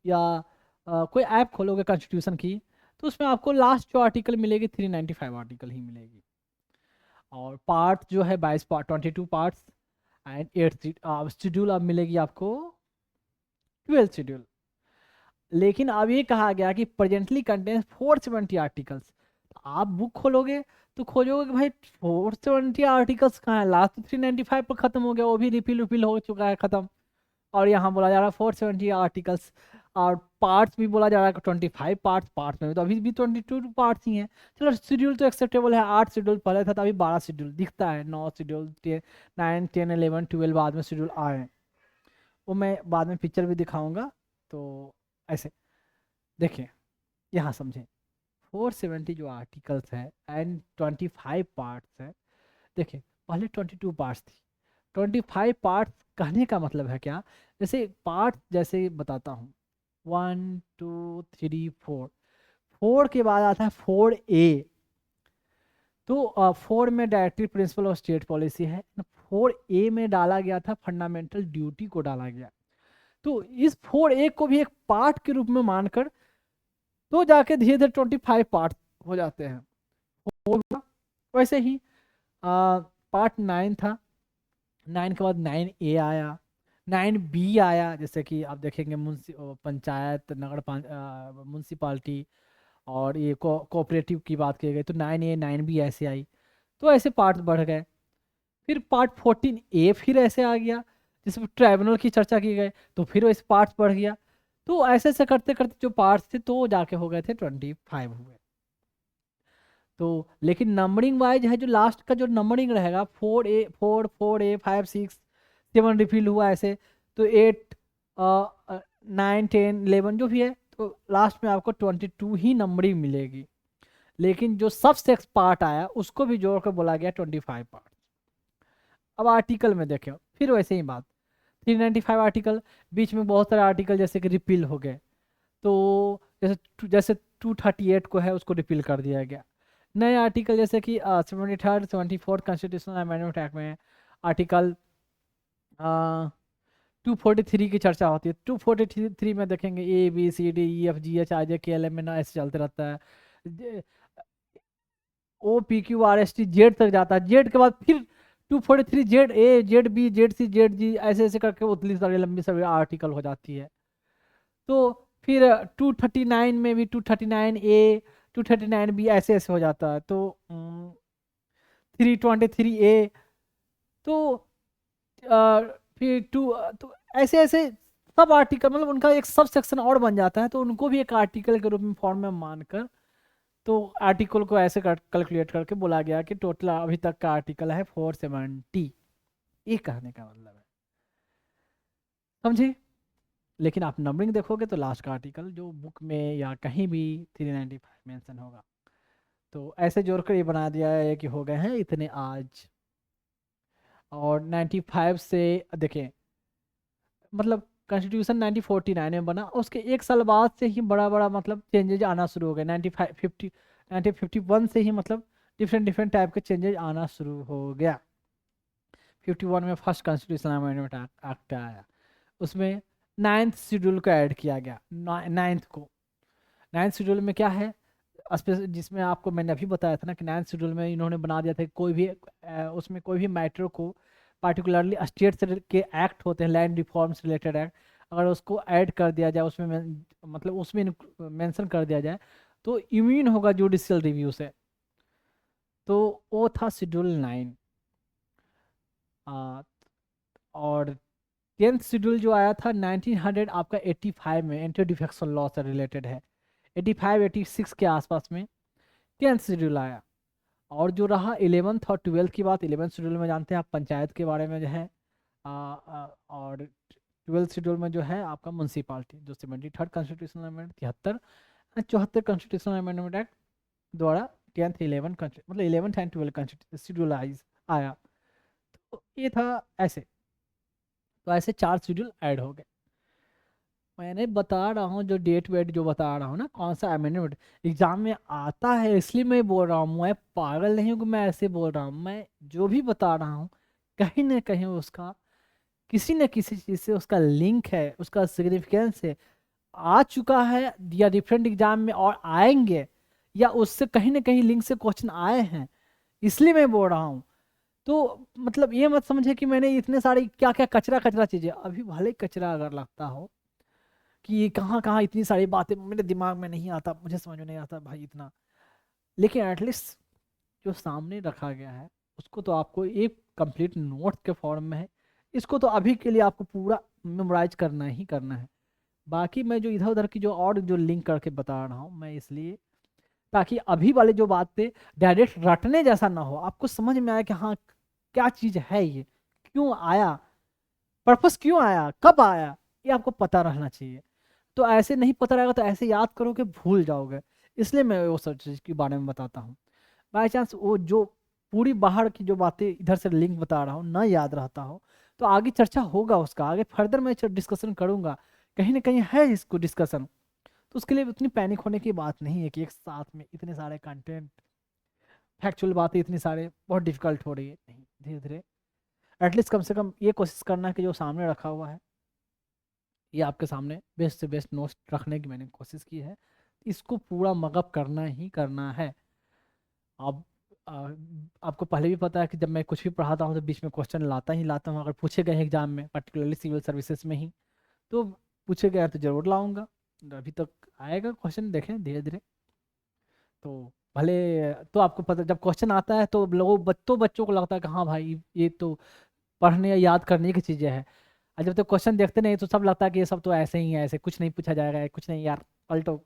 या कोई ऐप खोलोगे कॉन्स्टिट्यूशन की, तो उसमें आपको लास्ट जो आर्टिकल मिलेगी 395 आर्टिकल ही मिलेगी, और पार्ट जो है 22 पार्ट, 22 पार्ट्स, एंड 8 शेड्यूल अब मिलेगी आपको 12 शेड्यूल। लेकिन अब ये कहा गया कि प्रेजेंटली कंटेन्स 470 आर्टिकल्स। आप बुक खोलोगे तो खोजोगे कि भाई 470 आर्टिकल्स कहाँ है, लास्ट तो 395 पर खत्म हो गया, वो भी रिफिल हो चुका है, खत्म। और यहाँ बोला जा रहा है 470 आर्टिकल्स, और पार्ट्स भी बोला जा रहा है 25 पार्ट्स, पार्ट्स में भी तो अभी भी 22 पार्ट्स ही हैं। चलो शेड्यूल तो एक्सेप्टेबल है, 8 शेड्यूल पहले था तो अभी 12 शेड्यूल दिखता है, 9 शेड्यूल, 9, 10, 11, 12 बाद में शेड्यूल आए हैं, वो मैं बाद में पिक्चर भी दिखाऊंगा। तो ऐसे देखिए, यहाँ समझें, 470 जो आर्टिकल्स है एंड 25 पार्ट्स है। देखिए, पहले 22 पार्ट्स थी, 25 पार्ट्स कहने का मतलब है क्या, जैसे पार्ट जैसे बताता हूँ, 1, 2, 3, 4, 4 के बाद आता है 4A। तो 4 में directive principle of state policy है, 4A में डाला गया था फंडामेंटल ड्यूटी को डाला गया। तो इस 4A को भी एक पार्ट के रूप में मानकर तो जाके धीरे धीरे 25 पार्ट हो जाते हैं। वैसे ही पार्ट 9 था, 9 के बाद 9A आया, 9B आया, जैसे कि आप देखेंगे पंचायत, म्यूनसिपालिटी, और ये कोऑपरेटिव की बात की गई तो 9A 9B ऐसे आई, तो ऐसे पार्ट बढ़ गए। फिर पार्ट 14A फिर ऐसे आ गया, जिसमें ट्राइब्यूनल की चर्चा की गई, तो फिर वैसे पार्ट बढ़ गया। तो ऐसे ऐसे करते करते जो पार्ट्स थे तो जाके हो गए थे 25 हुए। तो लेकिन नंबरिंग वाइज है, जो लास्ट का जो नंबरिंग रहेगा 4A 5 6 7 रिफिल हुआ ऐसे, तो 8 9 10 11 जो भी है, तो लास्ट में आपको 22 ही नंबरिंग मिलेगी। लेकिन जो सब सेक्स पार्ट आया उसको भी जोड़ कर बोला गया 25 पार्ट। अब आर्टिकल में देखें, फिर वैसे ही बात, 395 आर्टिकल, बीच में बहुत सारे आर्टिकल जैसे कि रिपील हो गए, तो जैसे 238 को है उसको रिपील कर दिया गया। नए आर्टिकल जैसे कि 73 74 कॉन्स्टिट्यूशनल अमेंडमेंट एक्ट में आर्टिकल 243 की चर्चा होती है। 243 में देखेंगे ABCDEFGHIJKLM ऐसे चलते रहता है, OPQRST जेड तक जाता है, जेड के बाद फिर 243 ZA ZB ZC ZG ऐसे ऐसे करके उतनी सारी लंबी सारी आर्टिकल हो जाती है। तो फिर 239 में भी 239A 239B ऐसे ऐसे हो जाता है, तो 323A, तो फिर तो ऐसे ऐसे सब आर्टिकल, मतलब उनका एक सब सेक्शन और बन जाता है, तो उनको भी एक आर्टिकल के रूप में फॉर्म में मानकर, तो आर्टिकल को ऐसे कैलकुलेट करके बोला गया कि टोटल अभी तक का आर्टिकल है 470, ये कहने का मतलब है, समझे। लेकिन आप नंबरिंग देखोगे तो लास्ट का आर्टिकल जो बुक में या कहीं भी 395 मेंशन होगा। तो ऐसे जोड़कर ये बना दिया है कि हो गए हैं इतने आज। और 95 से देखें, मतलब कॉन्स्टिट्यूशन 1949 में बना, उसके एक साल बाद से ही बड़ा बड़ा मतलब चेंजेज आना शुरू हो गए। 1951 से ही मतलब डिफरेंट डिफरेंट टाइप के चेंजेज आना शुरू हो गया। 51 में फर्स्ट कॉन्स्टिट्यूशन अमेंडमेंट एक्ट आया, उसमें 9th शेड्यूल को ऐड किया गया। 9th शेड्यूल में क्या है, जिसमें आपको मैंने अभी बताया था ना कि 9th शेड्यूल में इन्होंने बना दिया था कि कोई भी उसमें कोई भी मैटर को पार्टिकुलरली स्टेट से के एक्ट होते हैं, लैंड रिफॉर्म्स रिलेटेड एक्ट, अगर उसको ऐड कर दिया जाए उसमें मतलब उसमें मेंशन कर दिया जाए तो इम्यून होगा जुडिशियल रिव्यू से। तो वो था शेड्यूल 9। और 10th शेड्यूल जो आया था 1900 आपका 85 में एंटी डिफेक्शन लॉ से रिलेटेड है। 85-86 के आसपास में 10th शेड्यूल आया। और जो रहा 11th और 12th की बात, 11th शेड्यूल में जानते हैं आप पंचायत के बारे में जो है, और 12th शेड्यूल में जो है आपका म्यूनसिपालिटी, जो 73rd constitutional amendment 73 74 constitutional amendment act द्वारा 10th 11 मतलब 11th एंड 12th शेड्यूल आया। तो ये था ऐसे, तो ऐसे 4 शेड्यूल ऐड हो गए। मैंने बता रहा हूँ जो डेट वेट जो बता रहा हूँ ना, कौन सा अमेंडमेंट एग्जाम में आता है, इसलिए मैं बोल रहा हूँ। मैं पागल नहीं हूँ कि मैं ऐसे बोल रहा हूँ, मैं जो भी बता रहा हूँ कहीं ना कहीं उसका किसी न किसी चीज़ से उसका लिंक है, उसका सिग्निफिकेंस है, आ चुका है या डिफरेंट एग्जाम में और आएंगे, या उससे कहीं ना कहीं लिंक से क्वेश्चन आए हैं, इसलिए मैं बोल रहा हूँ। तो मतलब ये मत समझे कि मैंने इतने सारी क्या क्या कचरा कचरा चीज़ें, अभी भले कचरा अगर लगता हो कि ये कहाँ कहाँ इतनी सारी बातें मेरे दिमाग में नहीं आता, मुझे समझ में नहीं आता भाई इतना, लेकिन एटलीस्ट जो सामने रखा गया है उसको तो आपको एक कंप्लीट नोट के फॉर्म में है, इसको तो अभी के लिए आपको पूरा मेमोराइज करना ही करना है। बाकी मैं जो इधर उधर की जो और जो लिंक करके बता रहा हूँ मैं इसलिए, ताकि अभी वाले जो बातें डायरेक्ट रटने जैसा ना हो, आपको समझ में आए कि हाँ क्या चीज़ है ये, क्यों आया, पर्पस क्यों आया, कब आया, ये आपको पता रहना चाहिए। तो ऐसे नहीं पता रहेगा तो ऐसे याद करोगे भूल जाओगे, इसलिए मैं वो सब चीज़ के बारे में बताता हूँ। बाई चांस वो जो पूरी बाहर की जो बातें इधर से लिंक बता रहा हूँ ना याद रहता हो तो आगे चर्चा होगा, उसका आगे फर्दर मैं डिस्कशन करूंगा, कहीं ना कहीं है इसको डिस्कशन। तो उसके लिए उतनी पैनिक होने की बात नहीं है कि एक साथ में इतने सारे कंटेंट फैक्चुअल बातें इतनी सारे बहुत डिफिकल्ट हो रही है, नहीं, धीरे धीरे एटलीस्ट कम से कम ये कोशिश करना है कि जो सामने रखा हुआ है ये आपके सामने बेस्ट से बेस्ट नोट्स रखने की मैंने कोशिश की है, इसको पूरा मगअप करना ही करना है। अब आ, आपको पहले भी पता है कि जब मैं कुछ भी पढ़ाता हूँ तो बीच में क्वेश्चन लाता ही लाता हूँ, अगर पूछे गए एग्जाम में पर्टिकुलरली सिविल सर्विसेज में ही तो पूछे गए तो जरूर लाऊंगा। अभी तक आएगा क्वेश्चन, देखें धीरे धीरे। तो भले, तो आपको पता जब क्वेश्चन आता है तो बच्चों को लगता है कि हाँ भाई ये तो पढ़ने या याद करने की चीज़ें हैं, और जब तक क्वेश्चन देखते नहीं तो सब लगता है कि ये सब तो ऐसे ही है, ऐसे कुछ नहीं पूछा जाएगा, कुछ नहीं यार पलटो,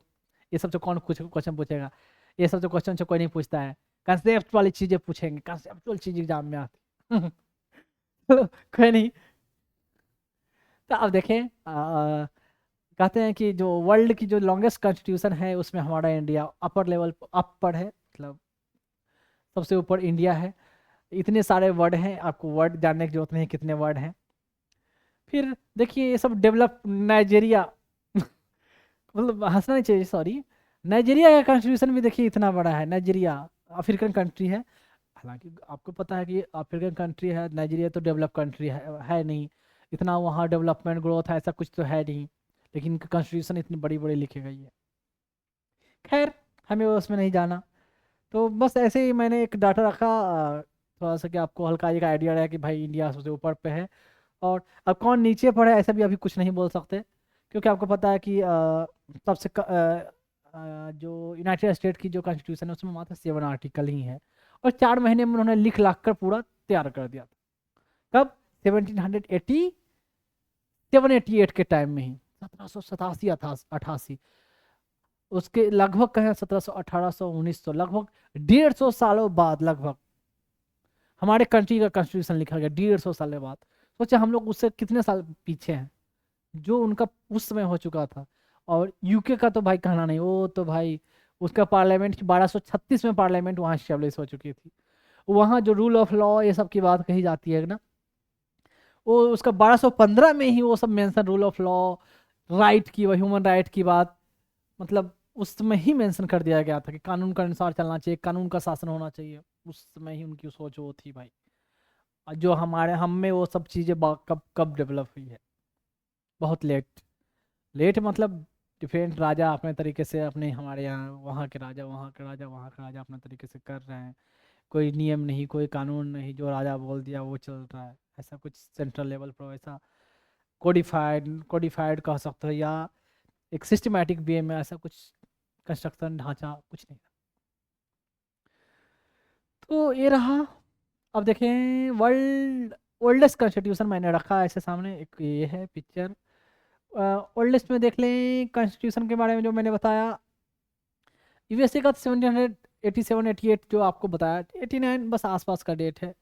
ये सब तो कौन कुछ क्वेश्चन पूछेगा, ये सब तो क्वेश्चन से कोई नहीं पूछता है, कंसेप्ट वाली चीज़ें पूछेंगे, कंसेप्चुअल चीज़ एग्जाम में आती तो कोई नहीं। तो अब देखें, कहते हैं कि जो वर्ल्ड की जो लॉन्गेस्ट कॉन्स्टिट्यूशन है उसमें हमारा इंडिया अपर लेवल अपर है, मतलब सबसे ऊपर इंडिया है। इतने सारे वर्ड हैं, आपको वर्ड जानने की जरूरत नहीं कितने वर्ड हैं। फिर देखिए ये सब डेवलप नाइजीरिया मतलब हंसना नहीं चाहिए, सॉरी, नाइजीरिया का कॉन्स्टिट्यूशन भी देखिए इतना बड़ा है। नाइजीरिया अफ्रीकन कंट्री है, हालांकि आपको पता है कि अफ्रीकन कंट्री है, नाइजीरिया तो डेवलप कंट्री है नहीं, इतना वहाँ डेवलपमेंट ग्रोथ है ऐसा कुछ तो है नहीं, लेकिन इनकी कॉन्स्टिट्यूशन इतनी बड़ी बड़ी लिखी गई है। खैर हमें उसमें नहीं जाना, तो बस ऐसे ही मैंने एक डाटा रखा, थोड़ा सा कि आपको हल्का एक आइडिया रहा कि भाई इंडिया सबसे ऊपर पे है, और अब कौन नीचे पर है ऐसा भी अभी कुछ नहीं बोल सकते, क्योंकि आपको पता है कि सबसे जो यूनाइटेड स्टेट की जो कॉन्स्टिट्यूशन है उसमें मात्र 7 आर्टिकल ही है, और 4 महीने में उन्होंने लिख लाख कर पूरा तैयार कर दिया था। कब? 1780 788 के टाइम में ही, 1787 88, उसके लगभग कहें 1700 1800 1900, लगभग 150 सालों बाद लगभग हमारे कंट्री का कॉन्स्टिट्यूशन लिखा गया, 150 साल बाद। सोचे हम लोग उससे कितने साल पीछे हैं, जो उनका उस समय हो चुका था। और यूके का तो भाई कहना नहीं, वो तो भाई उसका पार्लियामेंट 1236 में पार्लियामेंट वहाँ स्टेब्लिश हो चुकी थी। वहाँ जो रूल ऑफ लॉ ये सब की बात कही जाती है ना, वो उसका 1215 में ही वो सब mention, rule of law, right की, ह्यूमन राइट की बात, मतलब उस समय ही मेंशन कर दिया गया था कि कानून के अनुसार चलना चाहिए, कानून का शासन होना चाहिए। उस समय ही उनकी सोच वो थी भाई। और जो हमारे हम में वो सब चीज़ें कब कब डेवलप हुई है, बहुत लेट। लेट मतलब डिफरेंट राजा अपने तरीके से, अपने हमारे यहाँ वहाँ के राजा, वहाँ के राजा, वहाँ के राजा अपने तरीके से कर रहे हैं। कोई नियम नहीं, कोई कानून नहीं, जो राजा बोल दिया वो चल रहा है, ऐसा कुछ सेंट्रल लेवल पर ऐसा कोडिफाइड कोडिफाइड कह सकते हो, या एक सिस्टमैटिक वे में ऐसा कुछ कंस्ट्रक्शन ढांचा कुछ नहीं। तो ये रहा। अब देखें वर्ल्ड ओल्डेस्ट कॉन्स्टिट्यूशन मैंने रखा है ऐसे सामने, एक ये है पिक्चर। ओल्डेस्ट में देख लें कॉन्स्टिट्यूशन के बारे में जो मैंने बताया, यूएसए का 1787 88 जो आपको बताया, 89 बस आसपास का डेट है।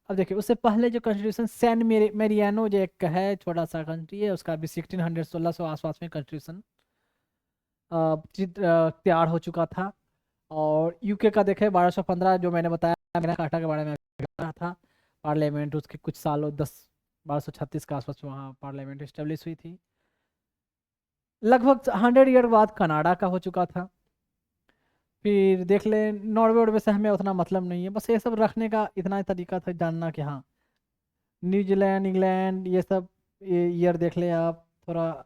अब देखिए उससे पहले जो कॉन्स्टिट्यूशन सैन मेरियानो जो एक है, छोटा सा कंट्री है, उसका भी 1600 1600 आसपास में कॉन्स्टिट्यूशन तैयार हो चुका था। और यूके का देखें 1215 जो मैंने बताया, मैंने कार्टा के बारे में बताया था, पार्लियामेंट उसके कुछ सालों 1236 के आसपास वहाँ पार्लियामेंट इस्टेब्लिश हुई थी। लगभग 100 ईयर बाद कनाडा का हो चुका था। फिर देख ले नॉर्वे वॉर्वे से हमें उतना मतलब नहीं है, बस ये सब रखने का इतना ही तरीका था जानना कि हाँ न्यूजीलैंड इंग्लैंड ये सब, ये ईयर देख ले आप थोड़ा।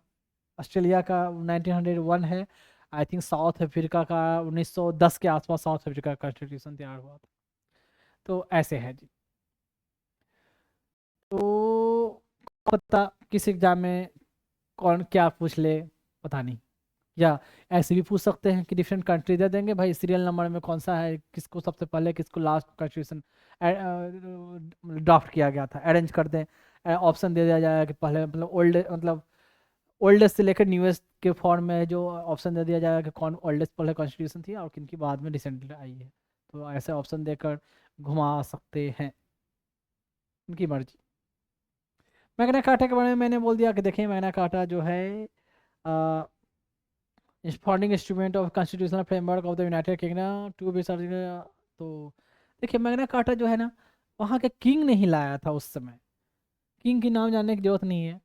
ऑस्ट्रेलिया का 1901 है, आई थिंक साउथ अफ्रीका का 1910 के आसपास साउथ अफ्रीका का कॉन्स्टिट्यूशन तैयार हुआ था। तो ऐसे है जी। तो पता किस एग्जाम में कौन क्या पूछ ले पता नहीं, या ऐसे भी पूछ सकते हैं कि डिफरेंट कंट्री दे देंगे भाई, सीरियल नंबर में कौन सा है, किसको सबसे पहले किसको लास्ट कॉन्स्टिट्यूशन ड्राफ्ट किया गया था, अरेंज कर दें। ऑप्शन दे दिया जाएगा कि पहले मतलब ओल्डेस्ट से लेकर न्यूएस्ट के फॉर्म में जो ऑप्शन दे दिया जाएगा कि कौन ओल्डेस्ट पहले कॉन्स्टिट्यूशन थी और किन की बाद में रिसेंटली आई है। तो ऐसे ऑप्शन देकर घुमा सकते हैं, उनकी मर्जी। मैग्ना कार्टा के बारे में मैंने बोल दिया कि देखिए मैग्ना कार्टा जो है founding instrument of constitutional framework of the United Kingdom to be. तो देखिए मैग्ना कार्टा जो है ना, वहाँ के किंग नहीं लाया था उस समय, किंग की नाम जानने की जरूरत नहीं है।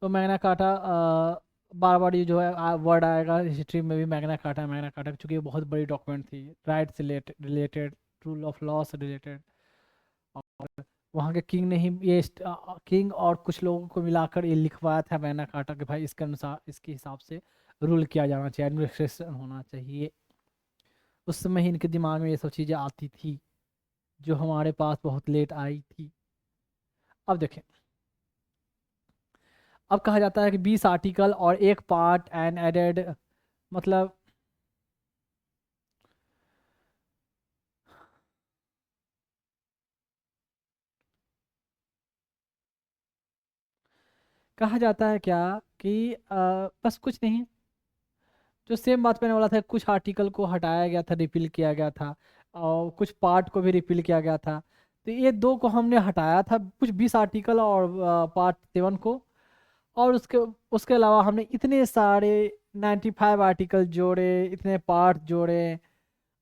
तो मैग्ना कार्टा बार बार ये जो है वर्ड आएगा हिस्ट्री में भी, मैग्ना कार्टा चूँकि ये बहुत बड़ी डॉक्यूमेंट थी, राइट से रिलेटेड, रूल ऑफ लॉ से रिलेटेड। और वहाँ के किंग ने ही ये किंग और कुछ लोगों को मिलाकर ये लिखवाया था मैग्ना कार्टा कि भाई इसके अनुसार इसके हिसाब से रूल किया जाना चाहिए, एडमिनिस्ट्रेशन होना चाहिए। उस समय ही इनके दिमाग में ये सब चीज़ें आती थी जो हमारे पास बहुत लेट आई थी। अब देखें, अब कहा जाता है कि 20 आर्टिकल और एक पार्ट एंड एडेड, मतलब कहा जाता है क्या कि बस कुछ नहीं, जो सेम बात मैंने बोला था, कुछ आर्टिकल को हटाया गया था, रिपील किया गया था, और कुछ पार्ट को भी रिपील किया गया था। तो ये दो को हमने हटाया था, कुछ 20 आर्टिकल और पार्ट 7 को। और उसके उसके अलावा हमने इतने सारे 95 आर्टिकल जोड़े, इतने पार्ट जोड़े,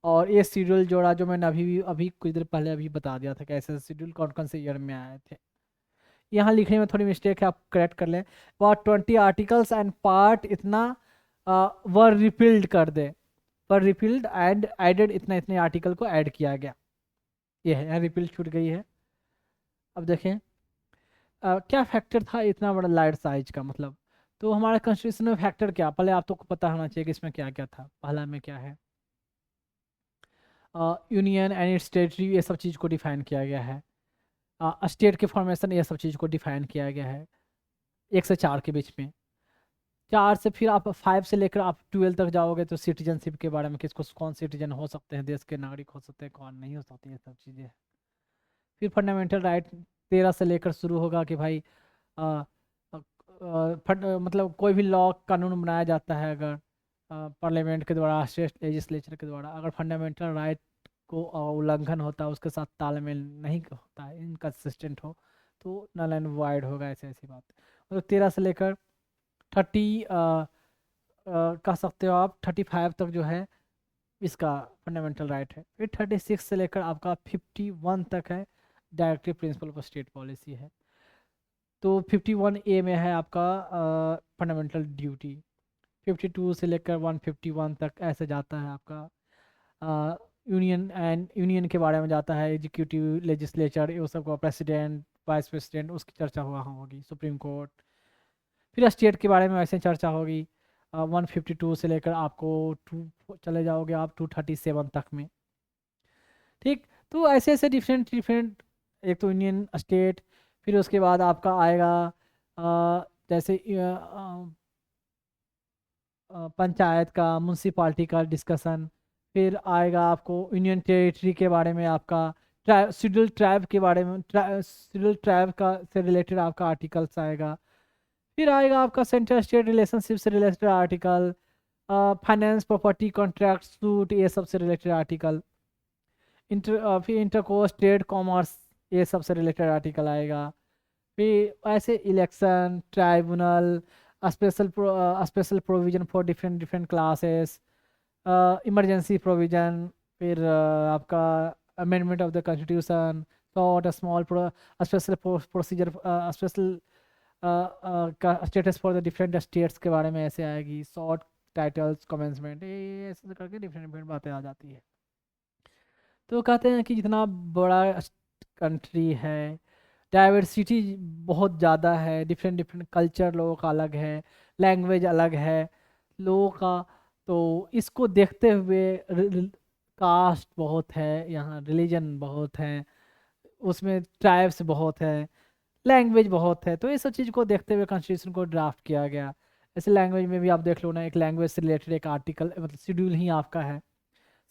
और ये शेड्यूल जोड़ा जो मैंने अभी कुछ देर पहले अभी बता दिया था कैसे शेड्यूल कौन कौन से ईयर में आए थे। यहाँ लिखने में थोड़ी मिस्टेक है, आप करेक्ट कर लें। वह 20 आर्टिकल्स एंड पार्ट इतना वर रिपील्ड कर दे, पर रिपील्ड एंड एडेड, इतने इतने आर्टिकल को ऐड किया गया। ये है, यहाँ रिपील छूट गई है। अब देखें क्या फैक्टर था इतना बड़ा लार्ज साइज का, मतलब तो हमारा कॉन्स्टिट्यूशन में फैक्टर क्या, पहले आप तो को पता होना चाहिए कि इसमें क्या क्या था। पहला में क्या है, यूनियन एंड इट्स टेरिटरी, ये सब चीज़ को डिफाइन किया गया है। स्टेट के फॉर्मेशन, ये सब चीज़ को डिफाइन किया गया है 1 से 4 के बीच में। 4 से फिर आप 5 से लेकर आप 12 तक जाओगे तो सिटीजनशिप के बारे में, किसको कौन सिटीजन हो सकते हैं, देश के नागरिक हो सकते हैं, कौन नहीं हो सकते, ये सब चीज़ें। फिर फंडामेंटल राइट 13 से लेकर शुरू होगा कि भाई आ, मतलब कोई भी लॉ कानून बनाया जाता है अगर पार्लियामेंट के द्वारा, स्टेट लेजिस्लेचर के द्वारा, अगर फंडामेंटल राइट को उल्लंघन होता है, उसके साथ तालमेल नहीं होता है, इनकन्सिस्टेंट हो, तो नल एंड वाइड होगा, ऐसे ऐसी बात। मतलब 13 से लेकर 30 कह सकते हो आप 35 तक जो है इसका फंडामेंटल राइट है। फिर 36 से लेकर आपका 51 तक है directive principle of state policy है। तो 51A में है आपका फंडामेंटल ड्यूटी, 52 से लेकर 151 तक ऐसे जाता है आपका यूनियन के बारे में जाता है, एग्जीक्यूटिव, लेजिस्लेचर, ये सब का प्रेसिडेंट, वाइस प्रेसिडेंट, उसकी चर्चा हुआ होगी, सुप्रीम कोर्ट। फिर स्टेट के बारे में वैसे चर्चा होगी 152 से लेकर आपको टू चले जाओगे आप 237 तक में। ठीक, तो ऐसे ऐसे डिफरेंट डिफरेंट, एक तो यूनियन, स्टेट, फिर उसके बाद आपका आएगा जैसे पंचायत का, म्यूनसिपाल्टी का डिस्कशन। फिर आएगा आपको यूनियन टेरिटरी के बारे में, आपका शेड्यूल ट्राइब के बारे में, शेड्यूल ट्राइब का से रिलेटेड आपका आर्टिकल्स आएगा। फिर आएगा आपका सेंट्रल स्टेट रिलेशनशिप से related article, finance, property, contract, suit, ये सब से रिलेटेड आर्टिकल। फिर इंटरकोर्स, ट्रेड, कॉमर्स, ये सब से रिलेटेड आर्टिकल आएगा। फिर ऐसे election, tribunal, special provision for different different classes, emergency provision, फिर आपका amendment of the constitution, sort, small special procedure, special का status for the different states के बारे में ऐसे आएगी, शॉर्ट, टाइटल्स, कमेंसमेंट, ये ऐसे करके डिफरेंट डिफरेंट बातें आ जाती है। तो कहते हैं कि जितना बड़ा कंट्री है, डाइवर्सिटी बहुत ज़्यादा है, डिफरेंट डिफरेंट कल्चर लोगों का अलग है, लैंग्वेज अलग है लोगों का। तो इसको देखते हुए कास्ट बहुत है यहाँ, रिलीजन बहुत है, उसमें ट्राइब्स बहुत है, लैंग्वेज बहुत है। तो ये सब चीज़ को देखते हुए कॉन्स्टिट्यूशन को ड्राफ्ट किया गया। ऐसे लैंग्वेज में भी आप देख लो ना, एक लैंग्वेज से रिलेटेड एक आर्टिकल, मतलब शेड्यूल ही आपका है।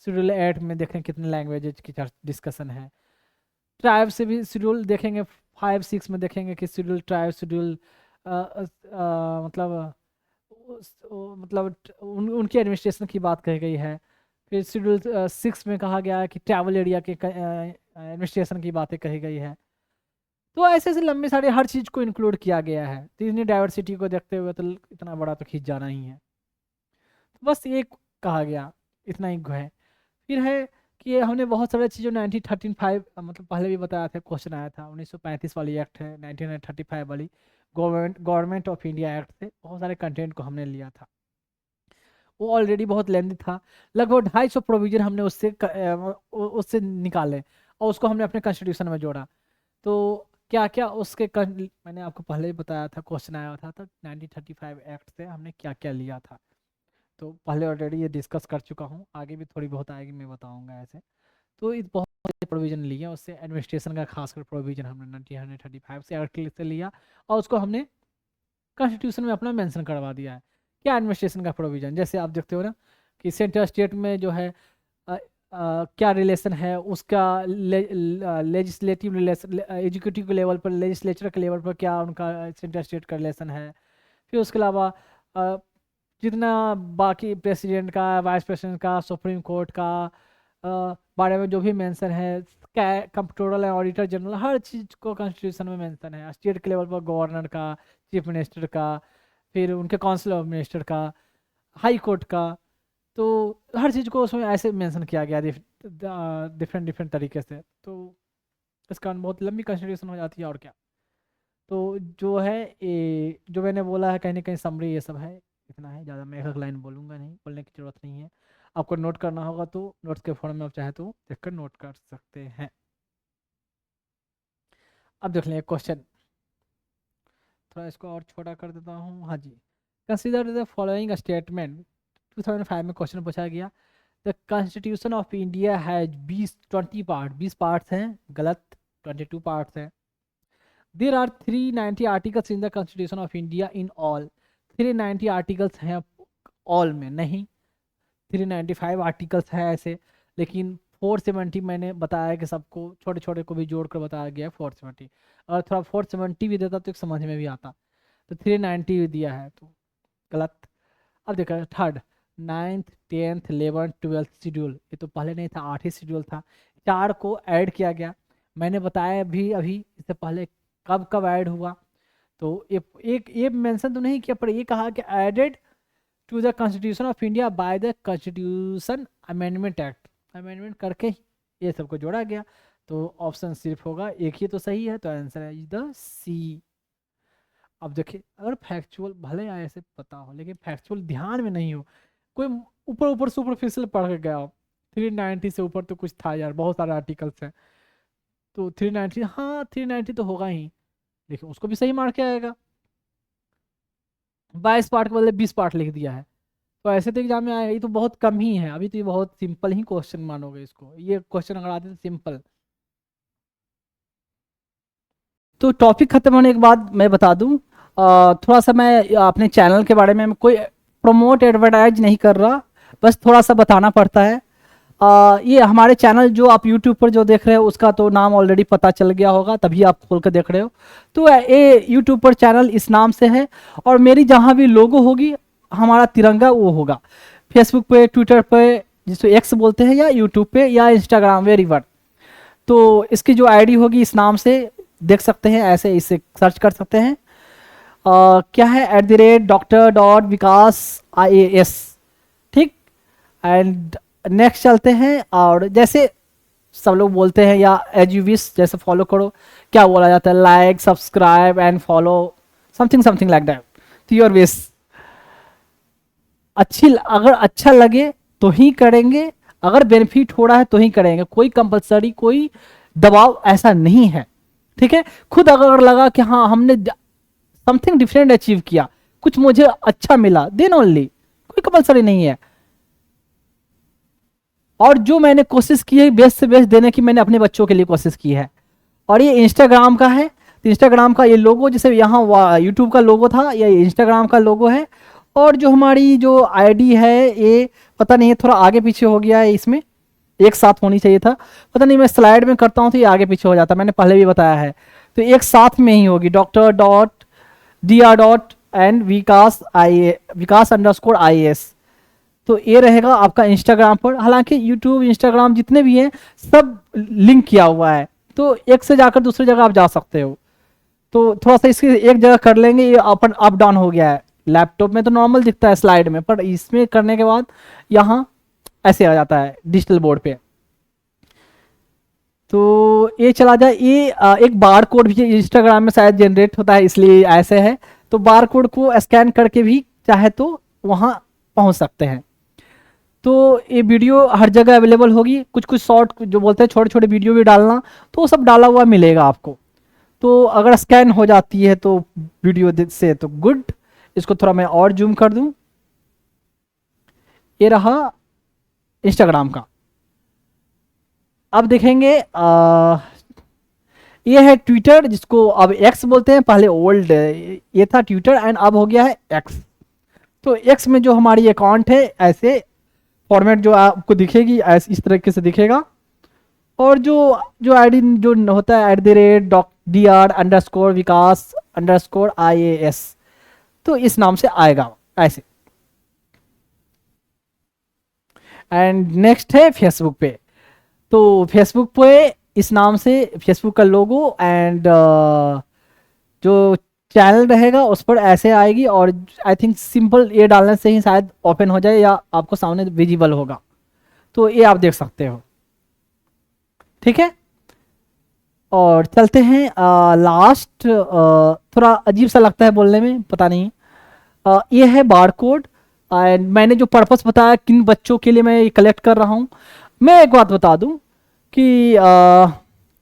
शेड्यूल 8 में देखें कितने लैंग्वेज की डिस्कशन है। ट्राइब से भी शेड्यूल देखेंगे, 5, 6 में देखेंगे कि शेड्यूल ट्राइब, शेड्यूल मतलब उनकी एडमिनिस्ट्रेशन की बात कही गई है। फिर शेड्यूल 6 में कहा गया है कि ट्रैवल एरिया के एडमिनिस्ट्रेशन की बातें कही गई है। तो ऐसे ऐसे लंबे सारे हर चीज़ को इंक्लूड किया गया है। तो इतनी डाइवर्सिटी को देखते हुए तो इतना बड़ा तो खींच जाना ही है। तो बस ये कहा गया, इतना ही है। फिर है कि हमने बहुत सारे चीज़ों 1935 मतलब पहले भी बताया था, क्वेश्चन आया था 1935 वाली एक्ट है, 1935 वाली गवर्नमेंट ऑफ इंडिया एक्ट से बहुत सारे कंटेंट को हमने लिया था। वो ऑलरेडी बहुत लेंथी था, लगभग 250 प्रोविजन हमने उससे निकाले और उसको हमने अपने कॉन्स्टिट्यूशन में जोड़ा। तो क्या क्या उसके मैंने आपको पहले ही बताया था, क्वेश्चन आया था, 1935 एक्ट से हमने क्या क्या लिया था। तो पहले ऑलरेडी ये डिस्कस कर चुका हूँ, आगे भी थोड़ी बहुत आएगी, मैं बताऊंगा ऐसे। तो इस बहुत सारे प्रोविजन लिए हैं उससे, एडमिनिस्ट्रेशन का खासकर प्रोविजन हमने 1935 से एक्ट से लिया और उसको हमने कॉन्स्टिट्यूशन में अपना मेंशन करवा दिया है। क्या एडमिनिस्ट्रेशन का प्रोविजन, जैसे आप देखते हो ना कि सेंट्रल स्टेट में जो है क्या रिलेशन है उसका, लेजिस्लेटिव रिलेशन, एग्जीक्यूटिव के लेवल पर, लेजिस्लेचर के लेवल पर क्या उनका सेंट्रल स्टेट का रिलेशन है। फिर उसके अलावा जितना बाकी प्रेसिडेंट का, वाइस प्रेसिडेंट का, सुप्रीम कोर्ट का बारे में जो भी मेंशन है, कंप्ट्रोलर एंड ऑडिटर जनरल, हर चीज़ को कॉन्स्टिट्यूशन में मेंशन है। स्टेट के लेवल पर गवर्नर का, चीफ मिनिस्टर का, फिर उनके काउंसिल ऑफ मिनिस्टर का, हाई कोर्ट का। तो हर चीज़ को उसमें ऐसे मेंशन किया गया डिफरेंट डिफरेंट तरीके से। तो इस कारण बहुत लंबी कॉन्स्टिट्यूशन हो जाती है और क्या। तो जो है ये जो मैंने बोला है कहीं ना कहीं समरी ये सब है, इतना है, ज़्यादा मैं एक लाइन बोलूँगा नहीं, बोलने की ज़रूरत नहीं है। आपको नोट करना होगा तो नोट्स के फॉर्म में आप चाहे तो देखकर नोट कर सकते हैं। अब देख लें एक क्वेश्चन, थोड़ा इसको और छोटा कर देता हूँ। हाँ जी, कंसिडर द फॉलोइंग स्टेटमेंट। 2005 में क्वेश्चन पूछा गया, the constitution of India has 20 part, 20 parts हैं, गलत, 22 पार्ट्स हैं। There are 390 articles in the constitution of India in all, 390 articles हैं ऑल में, नहीं 395 आर्टिकल्स हैं ऐसे, लेकिन 470 मैंने बताया कि सबको छोटे छोटे को भी जोड़कर बताया गया है 470, और थोड़ा 470 भी देता तो एक समझ में भी आता। तो 390 भी दिया है तो गलत। अब देखा third, 9th 10th 11th 12th schedule, ये तो पहले नहीं था, 8 ही शेड्यूल था, 4 को ऐड किया गया। मैंने बताया भी अभी इससे पहले कब कब ऐड हुआ। तो एक ये मेंशन तो नहीं किया, पर ये कहा कि added to the constitution of India by the constitution amendment act, amendment करके ये सबको जोड़ा गया। तो ऑप्शन सिर्फ होगा एक ही तो सही है, तो आंसर है द सी। अब देखिए, अगर फैक्चुअल भले ऐसे पता हो लेकिन फैक्चुअल ध्यान में नहीं हो, कोई ऊपर ऊपर सुपरफिशियल पढ़ के गया हो, 390 से ऊपर तो कुछ था यार, बहुत सारे आर्टिकल्स हैं, तो 390, हाँ 390 तो होगा ही, लेकिन उसको भी सही मार के आएगा। 22 पार्ट के बदले 20 पार्ट लिख दिया है, तो ऐसे तो एग्जाम में आएगा। ये तो बहुत कम ही है, अभी तो ये बहुत सिंपल ही क्वेश्चन मानोगे इसको, ये क्वेश्चन अगर आते तो सिंपल। तो टॉपिक खत्म होने के बाद मैं बता दूं, थोड़ा सा मैं अपने चैनल के बारे में कोई प्रमोट एडवर्टाइज नहीं कर रहा, बस थोड़ा सा बताना पड़ता है। ये हमारे चैनल जो आप यूट्यूब पर जो देख रहे हो उसका तो नाम ऑलरेडी पता चल गया होगा, तभी आप खोल कर देख रहे हो। तो ये यूट्यूब पर चैनल इस नाम से है, और मेरी जहाँ भी लोगो होगी हमारा तिरंगा वो होगा। फेसबुक पे, ट्विटर पे जिसको एक्स बोलते हैं, या यूट्यूब पे या इंस्टाग्राम, वेरीवर। तो इसकी जो आईडी होगी इस नाम से देख सकते हैं, ऐसे इसे सर्च कर सकते हैं। क्या है, @Dr.Vikas IAS, ठीक। एंड नेक्स्ट चलते हैं, और जैसे सब लोग बोलते हैं या एज यू विश, जैसे फॉलो करो, क्या बोला जाता है, like subscribe and follow, something something like that, तो योर विश। अगर अच्छा लगे तो ही करेंगे, अगर बेनिफिट हो रहा है तो ही करेंगे, कोई कंपलसरी, कोई दबाव ऐसा नहीं है, ठीक है। खुद अगर लगा कि हाँ हमने समथिंग डिफरेंट अचीव किया, कुछ मुझे अच्छा मिला, देन ओनली, कोई कंपलसरी नहीं है। और जो मैंने कोशिश की है बेस्ट से बेस्ट देने की, मैंने अपने बच्चों के लिए कोशिश की है। और ये इंस्टाग्राम का है, तो इंस्टाग्राम का ये लोगो, जैसे यहाँ यूट्यूब का लोगो था, ये इंस्टाग्राम का लोगो है। और जो हमारी जो आईडी है ये पता नहीं है, थोड़ा आगे पीछे हो गया है, इसमें एक साथ होनी चाहिए था, पता नहीं, मैं स्लाइड में करता हूँ तो ये आगे पीछे हो जाता है, मैंने पहले भी बताया है। तो एक साथ में ही होगी, Dr.Dr. Vikas_IAS। तो ये रहेगा आपका इंस्टाग्राम पर। हालांकि यूट्यूब, इंस्टाग्राम जितने भी हैं सब लिंक किया हुआ है, तो एक से जाकर दूसरी जगह आप जा सकते हो। तो थोड़ा सा इसकी एक जगह कर लेंगे, ये अपन अप डाउन हो गया है। लैपटॉप में तो नॉर्मल दिखता है स्लाइड में, पर इसमें करने के बाद यहाँ ऐसे आ जाता है डिजिटल बोर्ड पे। तो ये चला जाए, ये एक बार कोड भी इंस्टाग्राम में शायद जनरेट होता है, इसलिए ऐसे है। तो बार कोड को स्कैन करके भी चाहे तो वहाँ पहुँच सकते हैं। तो ये वीडियो हर जगह अवेलेबल होगी, कुछ कुछ शॉर्ट जो बोलते हैं छोटे छोटे वीडियो भी डालना, तो वो सब डाला हुआ मिलेगा आपको। तो अगर स्कैन हो जाती है तो वीडियो से तो गुड। इसको थोड़ा मैं और जूम कर दूं, ये रहा इंस्टाग्राम का। अब देखेंगे ये है ट्विटर, जिसको अब एक्स बोलते हैं, पहले ओल्ड ये था ट्विटर एंड अब हो गया है एक्स। तो एक्स में जो हमारी अकाउंट है ऐसे फॉर्मेट जो आपको दिखेगी, ऐसे इस तरीके से दिखेगा। और जो जो आईडी जो होता है @Dr_Vikas_IAS, तो इस नाम से आएगा ऐसे। एंड नेक्स्ट है फेसबुक पे। तो फेसबुक पे इस नाम से फेसबुक का लोगो एंड जो चैनल रहेगा उस पर ऐसे आएगी, और आई थिंक सिंपल ये डालने से ही शायद ओपन हो जाए या आपको सामने विजिबल होगा। तो ये आप देख सकते हो, ठीक है। और चलते हैं लास्ट, थोड़ा अजीब सा लगता है बोलने में, पता नहीं। ये है बार कोड, एंड मैंने जो पर्पस बताया किन बच्चों के लिए मैं ये कलेक्ट कर रहा हूँ। मैं एक बात बता दूं कि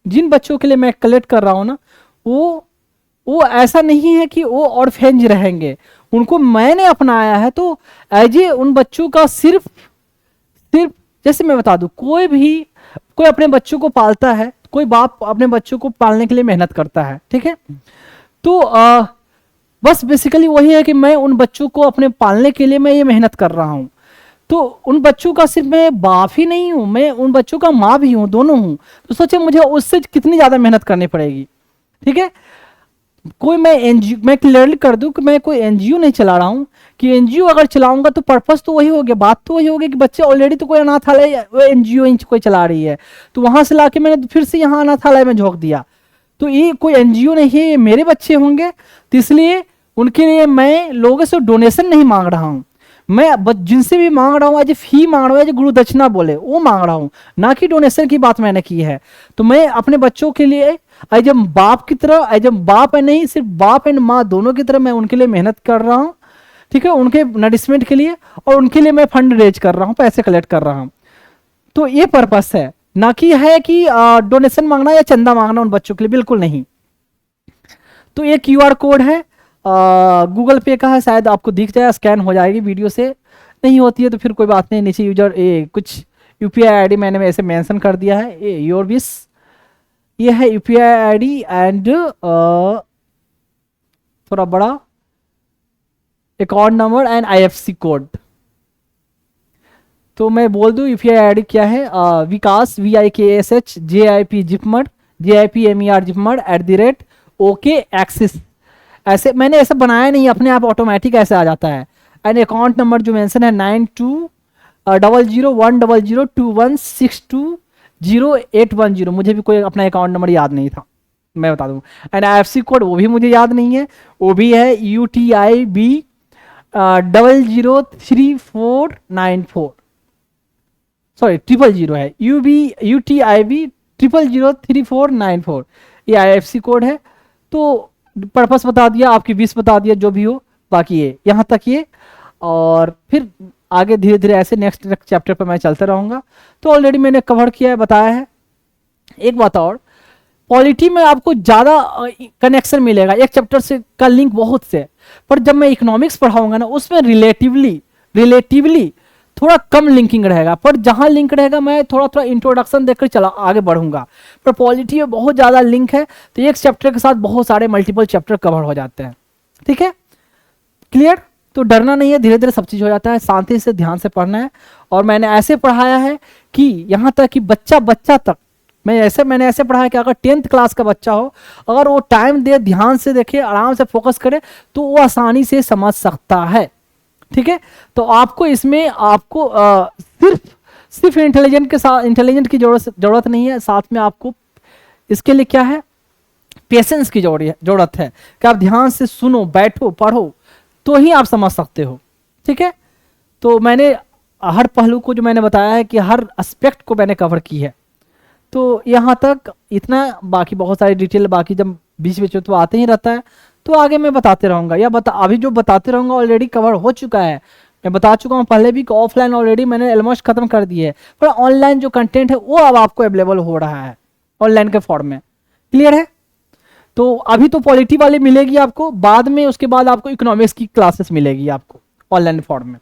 जिन बच्चों के लिए मैं कलेक्ट कर रहा हूँ ना, वो ऐसा नहीं है कि वो ऑर्फेंज रहेंगे, उनको मैंने अपनाया है। तो एज ए उन बच्चों का सिर्फ सिर्फ जैसे मैं बता दूं, कोई अपने बच्चों को पालता है, कोई बाप अपने बच्चों को पालने के लिए मेहनत करता है, ठीक है। तो बस बेसिकली वही है कि मैं उन बच्चों को अपने पालने के लिए मैं ये मेहनत कर रहा हूँ। तो उन बच्चों का सिर्फ मैं बाप ही नहीं हूँ, मैं उन बच्चों का माँ भी हूँ, दोनों हूँ। तो सोचे मुझे उससे कितनी ज़्यादा मेहनत करनी पड़ेगी, ठीक है। मैं क्लियरली कर दूं कि मैं कोई एनजीओ नहीं चला रहा हूँ, कि एनजीओ अगर चलाऊंगा तो पर्पस तो वही हो गया, बात तो वही हो गई कि बच्चे ऑलरेडी तो कोई अनाथालय, वो एनजीओ कोई चला रही है, तो वहां से लाके मैंने फिर से यहाँ अनाथालय में झोंक दिया। तो ये कोई एनजीओ नहीं है, ये मेरे बच्चे होंगे, तो इसलिए उनके लिए मैं लोगों से डोनेशन नहीं मांग रहा हूँ। मैं जिनसे भी मांग रहा हूँ एज फी मांग रहा हूँ, एज गुरु दक्षिणा बोले वो मांग रहा हूँ, ना कि डोनेशन की बात मैंने की है। तो मैं अपने बच्चों के लिए एज बाप की तरह, एज बाप है नहीं, सिर्फ बाप एंड माँ दोनों की तरह मैं उनके लिए मेहनत कर रहा हूँ, ठीक है, उनके नरिशमेंट के लिए, और उनके लिए मैं फंड रेज कर रहा हूँ, पैसे कलेक्ट कर रहा हूँ। तो ये पर्पस है, ना कि है कि डोनेशन मांगना या चंदा मांगना उन बच्चों के लिए, बिल्कुल नहीं। तो ये क्यूआर कोड है, गूगल पे का है, शायद आपको दिख जाए, स्कैन हो जाएगी वीडियो से, नहीं होती है तो फिर कोई बात नहीं, नीचे यूजर कुछ यूपीआई आईडी मैंने ऐसे मेंशन कर दिया है, योर विश, ये है यूपीआई आईडी एंड थोड़ा बड़ा account number and IFSC code. तो मैं बोल दूं यूपीआई आईडी क्या है, विकास VIKSH JIP JIPMER @okay axis. ऐसे मैंने ऐसा बनाया नहीं, अपने आप ऑटोमेटिक ऐसे आ जाता है। एंड अकाउंट नंबर जो मेंशन है 9200100216200810, मुझे भी कोई अपना अकाउंट नंबर याद नहीं था, मैं बता दूं। एंड IFSC कोड वो भी मुझे याद नहीं है, वो भी है UTIB 003494, सॉरी 000 है, UTIB 003494, ये IFSC कोड है। तो पर्पस बता दिया, आपकी विश बता दिया, जो भी हो, बाकी ये यहाँ तक ये, और फिर आगे धीरे धीरे ऐसे नेक्स्ट चैप्टर पर मैं चलते रहूँगा। तो ऑलरेडी मैंने कवर किया है, बताया है। एक बात और, पॉलिटी में आपको ज़्यादा कनेक्शन मिलेगा, एक चैप्टर से का लिंक बहुत से, पर जब मैं इकोनॉमिक्स पढ़ाऊंगा ना, उसमें रिलेटिवली थोड़ा कम लिंकिंग रहेगा, पर जहां लिंक रहेगा मैं थोड़ा थोड़ा इंट्रोडक्शन देकर चला आगे बढ़ूंगा। पर पॉलिटी में बहुत ज़्यादा लिंक है, तो एक चैप्टर के साथ बहुत सारे मल्टीपल चैप्टर कवर हो जाते हैं, ठीक है, क्लियर। तो डरना नहीं है, धीरे धीरे सब चीज़ हो जाता है, शांति से ध्यान से पढ़ना है। और मैंने ऐसे पढ़ाया है कि यहाँ तक कि बच्चा तक मैंने ऐसे पढ़ा है कि अगर 10th क्लास का बच्चा हो, अगर वो टाइम दे, ध्यान से देखे, आराम से फोकस करे, तो वो आसानी से समझ सकता है, ठीक है। तो आपको इसमें आपको सिर्फ इंटेलिजेंट की जरूरत नहीं है, साथ में आपको इसके लिए क्या है, पेशेंस की जरूरत है, कि आप ध्यान से सुनो, बैठो, पढ़ो, तो ही आप समझ सकते हो, ठीक है। तो मैंने हर पहलू को जो मैंने बताया है कि हर एस्पेक्ट को मैंने कवर की है। तो यहाँ तक इतना, बाकी बहुत सारी डिटेल बाकी जब बीच बीच में तो आते ही रहता है, तो आगे मैं बताते रहूँगा, या अभी जो बताते रहूँगा ऑलरेडी कवर हो चुका है, मैं बता चुका हूँ पहले भी कि ऑफलाइन ऑलरेडी मैंने ऑलमोस्ट खत्म कर दी है, पर ऑनलाइन जो कंटेंट है वो अब आपको अवेलेबल हो रहा है ऑनलाइन के फॉर्म में, क्लियर है। तो अभी तो पॉलिटी वाली मिलेगी आपको, बाद में उसके बाद आपको इकोनॉमिक्स की क्लासेस मिलेगी आपको ऑनलाइन फॉर्म में।